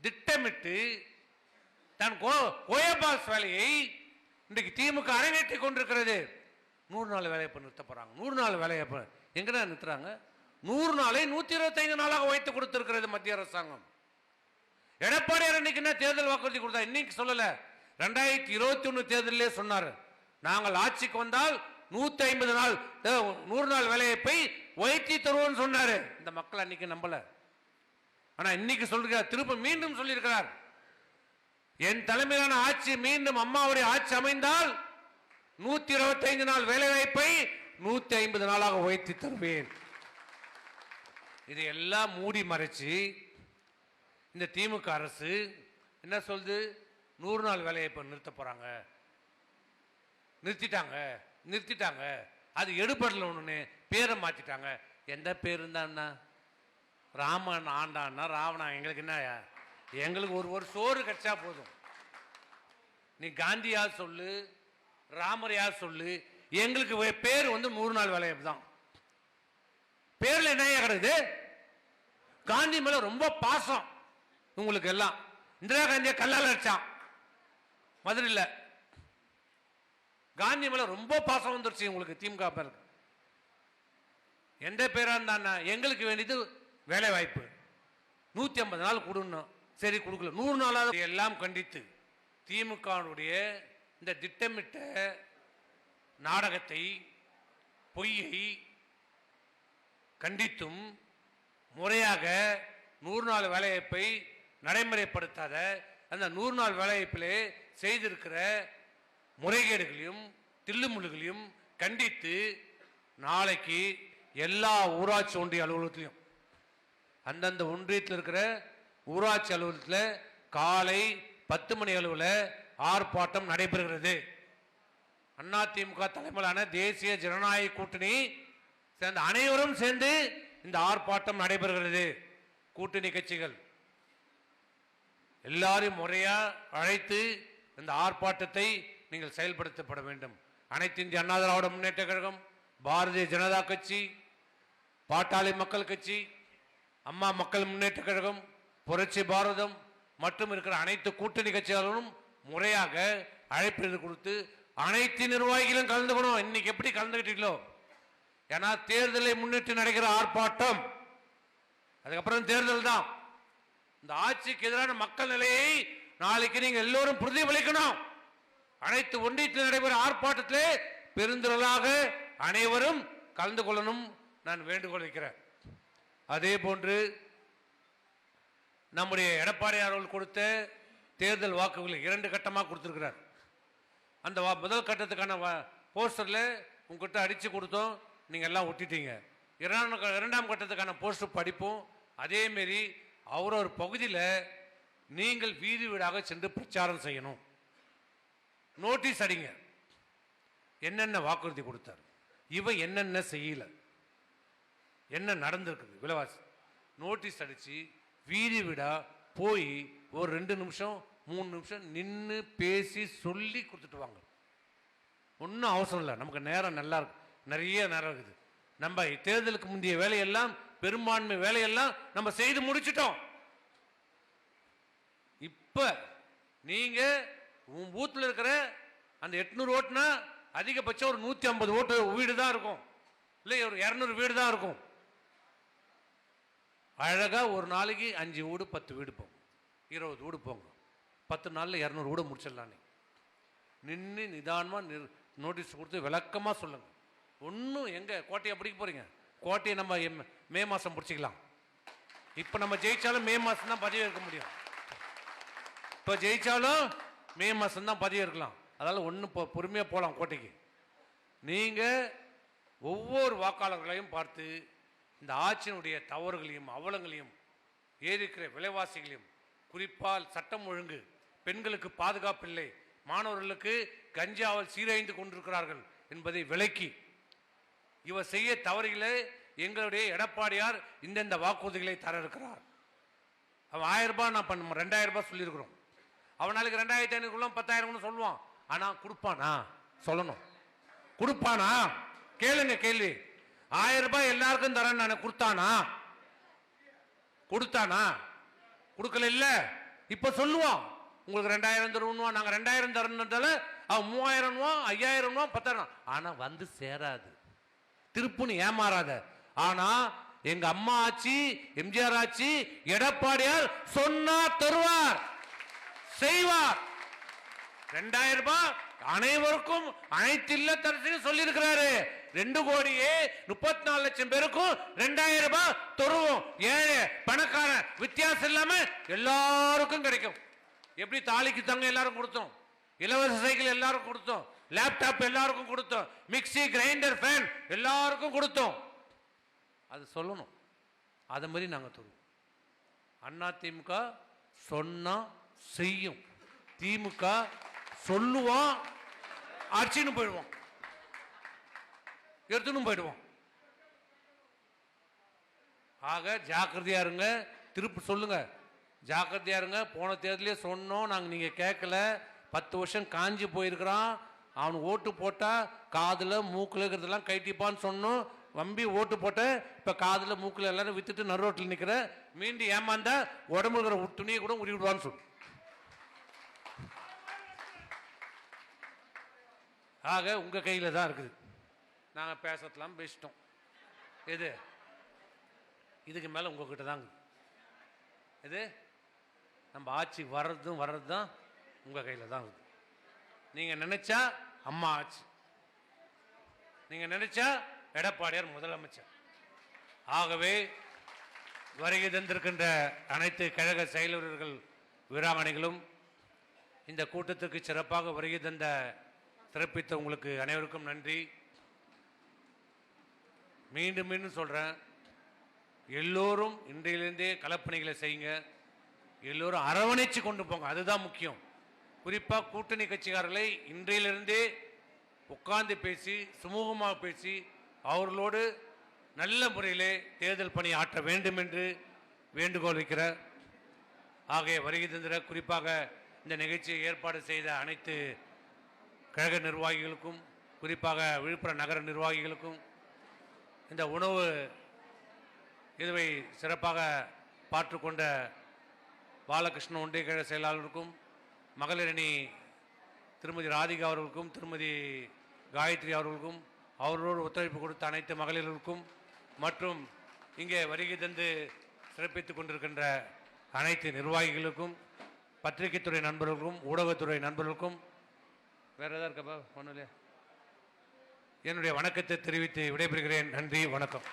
S1: திட்டமிட்டு தன் கோயபாஸ் வேலையை இன்றைக்கு திமுக அரங்கேற்றி கொண்டிருக்கிறது. 100 நாள் வேலையை நிறுத்த போறாங்க. 100 நாள் வேலையை எங்கடா நிறுத்துறாங்க? 100 நாளை 125 நாளாக வைத்து கொடுத்திருக்கிறது மத்திய அரசாங்கம். எடப்பாடியார் இன்னைக்கு என்ன தேர்தல் வாக்குறுதி கொடுத்தா? இன்னைக்கு சொல்லல, 2021 தேர்தலிலே சொன்னார், நாங்கள் ஆட்சிக்கு வந்தால் 150 நாள் 100 நாள் வேலையை உயர்த்தி தருவோம் சொன்னாரு. இந்த மக்கள் அன்னைக்கு நம்பல. ஆனா இன்னைக்கு சொல்றார், திரும்ப மீண்டும் சொல்லியிருக்கிறார், என் தலைமையிலான ஆட்சி மீண்டும் அம்மாவுடைய ஆட்சி அமைந்தால் 125 நாள் வேலை வாய்ப்பை 150 நாளாக உயர்த்தி தருவேன். இதையெல்லாம் மூடி மறைச்சு இந்த திமுக அரசு என்ன சொல்லுது? 100 நாள் வேலையை நிறுத்த போறாங்க. நிறுத்திட்டாங்க. அது எடுபடல. ஒண்ணு பேரை மாத்திட்டாங்க. எந்த பேரு தான்? ராமன் ஆண்டான்னா ராவணா. எங்களுக்கு என்ன? எங்களுக்கு ஒரு சோறு கிடைச்சா போதும். நீ காந்தியா சொல்லு, ராமரையா சொல்லு, எங்களுக்கு பேர் 100 நாள் வேலை தான். பேர்ல என்ன கிடையாது? காந்தி மேல ரொம்ப பாசம் உங்களுக்கு எல்லாம். இந்திரா காந்தியை கல்லால் அடிச்சான் மதுரையில். காந்தி மேல ரொம்ப பாசம் வந்துருச்சு உங்களுக்கு திமுக பேர். எந்த பேரா இருந்தா எங்களுக்கு வேண்டியது வேலை வாய்ப்பு. 150 நாள் கொடுக்கணும். சரி கொடுக்கல, 100 நாளாவது. எல்லாம் கண்டித்து திமுகவுடைய இந்த திட்டமிட்ட நாடகத்தை, பொய்யை கண்டித்தும் முறையாக 100 நாள் வேலைவாய்ப்பை நடைமுறைப்படுத்தாத அந்த 100 நாள் வேலைவாய்ப்பிலே செய்திருக்கிற முறைகேடுகளையும் தில்லுமுள்ளுகளையும் கண்டித்து நாளைக்கு எல்லா ஊராட்சி ஒன்றிய அலுவலகத்திலையும், அந்தந்த ஒன்றியத்தில் இருக்கிற ஊராட்சி அலுவலகத்தில் காலை 10 மணி அளவில் ஆர்ப்பாட்டம் நடைபெறுகிறது. அதிமுக தலைமையிலான தேசிய ஜனநாயக கூட்டணி சேர்ந்த அனைவரும் சேர்ந்து இந்த ஆர்ப்பாட்டம் நடைபெறுகிறது. கூட்டணி கட்சிகள் எல்லாரும் முறையா அழைத்து இந்த ஆர்ப்பாட்டத்தை நீங்கள் செயல்படுத்தப்பட வேண்டும். அனைத்து இந்திய அண்ணா திராவிட முன்னேற்ற கழகம், பாரதிய ஜனதா கட்சி, பாட்டாளி மக்கள் கட்சி, அம்மா மக்கள் முன்னேற்ற கழகம், புரட்சி பாரதம் மற்றும் இருக்கிற அனைத்து கூட்டணி கட்சிகளும் முறையாக அழைப்பு கொடுத்து அனைத்து நிர்வாகிகளும் கலந்துக்கணும். இன்னைக்கு எப்படி கலந்துக்கிட்டீங்களோ, ஏன்னா தேர்தலை முன்னிட்டு நடக்கிற ஆர்ப்பாட்டம், அதுக்கப்புறம் தேர்தல் தான். இந்த ஆட்சிக்கு எதிரான மக்கள் நிலையை நாளைக்கு நீங்க எல்லோரும் பிரதிபலிக்கணும். அனைத்து ஒன்றியத்தில் நடைபெற ஆர்ப்பாட்டத்திலே பெருந்திரளாக அனைவரும் கலந்து கொள்ளணும் நான் வேண்டுகோள் வைக்கிறேன். அதே போன்று நம்முடைய எடப்பாடியார் அவர்கள் கொடுத்த தேர்தல் வாக்குகளை 2 கட்டமாக கொடுத்திருக்கிறார். அந்த முதல் கட்டத்துக்கான போஸ்டர்ல உங்ககிட்ட அடிச்சு கொடுத்தோம், நீங்க எல்லாம் ஒட்டிட்டீங்க. 2ஆம் கட்டத்துக்கான போஸ்டர் படிப்போம். அதே மாரி ஒரு பகுதியில் நீங்கள் வீதி வீடாக சென்று பிரச்சாரம் செய்யணும். நோட்டீஸ் அடிங்க, என்னென்ன வாக்குறுதி கொடுத்தார், இவன் என்னென்ன செய்யல, என்ன நடந்திருக்குது, விலைவாசி நோட்டீஸ் அடிச்சு வீதி வீடா போய் ஒரு 2 நிமிஷம் 3 நிமிஷம் நின்று பேசி சொல்லி கொடுத்துட்டு வாங்க. ஒன்றும் அவசரம் இல்லை, நமக்கு நேரம் நல்லா இருக்கு, நிறைய நேரம் இருக்குது. நம்ம தேர்தலுக்கு முந்தைய வேலையெல்லாம், பெரும்பான்மை வேலையெல்லாம் நம்ம செய்து முடிச்சிட்டோம். இப்ப நீங்க உன் பூத்தில் இருக்கிற அந்த 800 ஓட்டுனா அதிகபட்சம் ஒரு 150 ஓட்டு வீடு தான் இருக்கும், இல்லை ஒரு 200 வீடு தான் இருக்கும். அழகா ஒரு நாளைக்கு 5 வீடு 10 வீடு போங்க, 20 வீடு போங்க, 10 நாள்ல 200 வீடு முடிச்சிடலாம். நின்று நிதானமா நோட்டீஸ் கொடுத்து விளக்கமா சொல்லுங்க. ஒன்றும் எங்க கோட்டையை பிடிக்க போறீங்க? கோட்டையை நம்ம மே மாசம் பிடிச்சிக்கலாம். இப்ப நம்ம ஜெயிச்சாலும் மே மாசம் தான் பதவி இருக்க முடியும். இப்ப ஜெயிச்சாலும் மே மாசம் தான் பதவி இருக்கலாம். அதனால ஒன்றும் பொறுமையா போகலாம் கோட்டைக்கு. நீங்க ஒவ்வொரு வாக்காளர்களையும் பார்த்து இந்த ஆட்சியினுடைய தவறுகளையும் அவலங்களையும், ஏறிக்கிற விலைவாசிகளையும், குறிப்பால் சட்டம் ஒழுங்கு, பெண்களுக்கு பாதுகாப்பில்லை, மாணவர்களுக்கு கஞ்சாவால் சீரழிந்து கொண்டிருக்கிறார்கள் என்பதை விளக்கி, இவர் செய்ய தவறுகளை எங்களுடைய எடப்பாடியார் இந்தந்த வாக்குறுதிகளை தர இருக்கிறார். அவன் 1000 ரூபாய் நான் 2000 ரூபாய் சொல்லியிருக்கிறோம். அவனாலுக்கு 2500 10,000 சொல்லுவான். ஆனா கொடுப்பானா? சொல்லணும். கொடுப்பானா? கேளுங்க கேள்வி. 1000 ரூபாய் எல்லாருக்கும் தரேன் நான், கொடுத்தானா? கொடுத்தானா? கொடுக்கல. இல்ல இப்ப சொல்லுவோம் உங்களுக்கு 2000 தருவோம், நாங்க 2000 தரணுன்றதால அவன் 3000 5000 10,000. ஆனா வந்து சேராது. திருப்புன்னு ஏமாறாத. ஆனா எங்க அம்மா ஆட்சி, எம்ஜிஆர் ஆட்சி, எடப்பாடியார் சொன்னா தருவார், செய்வார். 2000 ரூபாய் அனைவருக்கும் அனைத்து இல்லத்தரசியும் சொல்லி இருக்கிறாரு. 2,34,00,000 பேருக்கும் 2000 ரூபாய் தருவோம். ஏழை பணக்காரன் வித்தியாசம் இல்லாம எல்லாருக்கும் கிடைக்கும். எப்படி தாலிக்கு தங்க எல்லாரும் கொடுத்தோம், இலவச சைக்கிள் எல்லாரும் கொடுத்தோம், லேப்டாப் எல்லாருக்கும் கொடுத்தோம், மிக்சி கிரைண்டர் ஃபேன் எல்லாருக்கும் கொடுத்தோம். அது சொல்லணும். அது மாதிரி நாங்க தருவோம். அண்ணா திமுக சொன்னா செய்யும், திமுக சொல்லுவோம், அடிச்சுன்னு போயிடுவோம், எடுத்துன்னு போயிடுவோம். ஆக ஜாக்கிரதையா இருங்க. திருப்பி சொல்லுங்க, ஜாக்கிரதையா இருங்க. போன தேர்தலே சொன்னோம், நாங்க நீங்க கேட்கல. 10 வருஷம் காஞ்சி போயிருக்கிறான். அவன் ஓட்டு போட்டா காதுல மூக்குல இருக்கிறதெல்லாம் கைட்டிப்பான்னு சொன்னோம். வம்பி ஓட்டு போட்ட இப்ப காதுல மூக்குல எல்லாரும் வித்துட்டு நடு ரோட்டில் நிக்கிற. மீண்டும் ஏமாந்தா உடம்புல இருக்கிற துணியை கூட உரி விடுவான்னு சொல்லு. ஆக உங்க கையில தான் இருக்குது. நாங்க பேசலாம் பேசிட்டோம். எது இதுக்கு மேல உங்ககிட்ட தாங்க. இது நம்ம ஆட்சி வர்றதும் தான் உங்க கையில தான் இருக்குது. நீங்க நினைச்சா அம்மா ஆட்சி, நீங்க நினைச்சா எடப்பாடியார் முதலமைச்சர். ஆகவே வருகை தந்திருக்கின்ற அனைத்து கழக செயலர்கள் வீராங்கனைகளும் இந்த கூட்டத்திற்கு சிறப்பாக வருகை தந்த சிறப்பித்த உங்களுக்கு அனைவருக்கும் நன்றி. மீண்டும் மீண்டும் சொல்றேன், எல்லோரும் இன்றையிலிருந்தே களப்பணிகளை செய்யுங்க. எல்லோரும் அரவணைச்சு கொண்டு போங்க, அதுதான் முக்கியம். குறிப்பா கூட்டணி கட்சிக்காரர்களை இன்றையிலிருந்தே உட்கார்ந்து பேசி சுமூகமாக பேசி அவர்களோடு நல்ல முறையிலே தேர்தல் பணி ஆற்ற வேண்டும் என்று வேண்டுகோள் வைக்கிறார். ஆகிய வருகை தந்திர குறிப்பாக இந்த நிகழ்ச்சியை ஏற்பாடு செய்த அனைத்து கழக நிர்வாகிகளுக்கும், குறிப்பாக விழுப்புரம் நகர நிர்வாகிகளுக்கும், இந்த உணவு இதுவை சிறப்பாக பார்த்துக்கொண்ட பாலகிருஷ்ணன் ஒன்றிய கழக செயலாளருக்கும், மகளிர் அணி திருமதி ராதிகா அவர்களுக்கும், திருமதி காயத்ரி அவர்களுக்கும், அவர்களோடு ஒத்துழைப்பு கொடுத்த அனைத்து மகளிர்களுக்கும், மற்றும் இங்கே வருகை தந்து சிறப்பித்துக் கொண்டிருக்கின்ற அனைத்து நிர்வாகிகளுக்கும், பத்திரிகைத்துறை நண்பர்களுக்கும், ஊடகத்துறை நண்பர்களுக்கும், வேற ஏதாவது இருக்கப்பா ஒன்றும் இல்லையா, என்னுடைய வணக்கத்தை தெரிவித்து விடைபெறுகிறேன். நன்றி, வணக்கம்.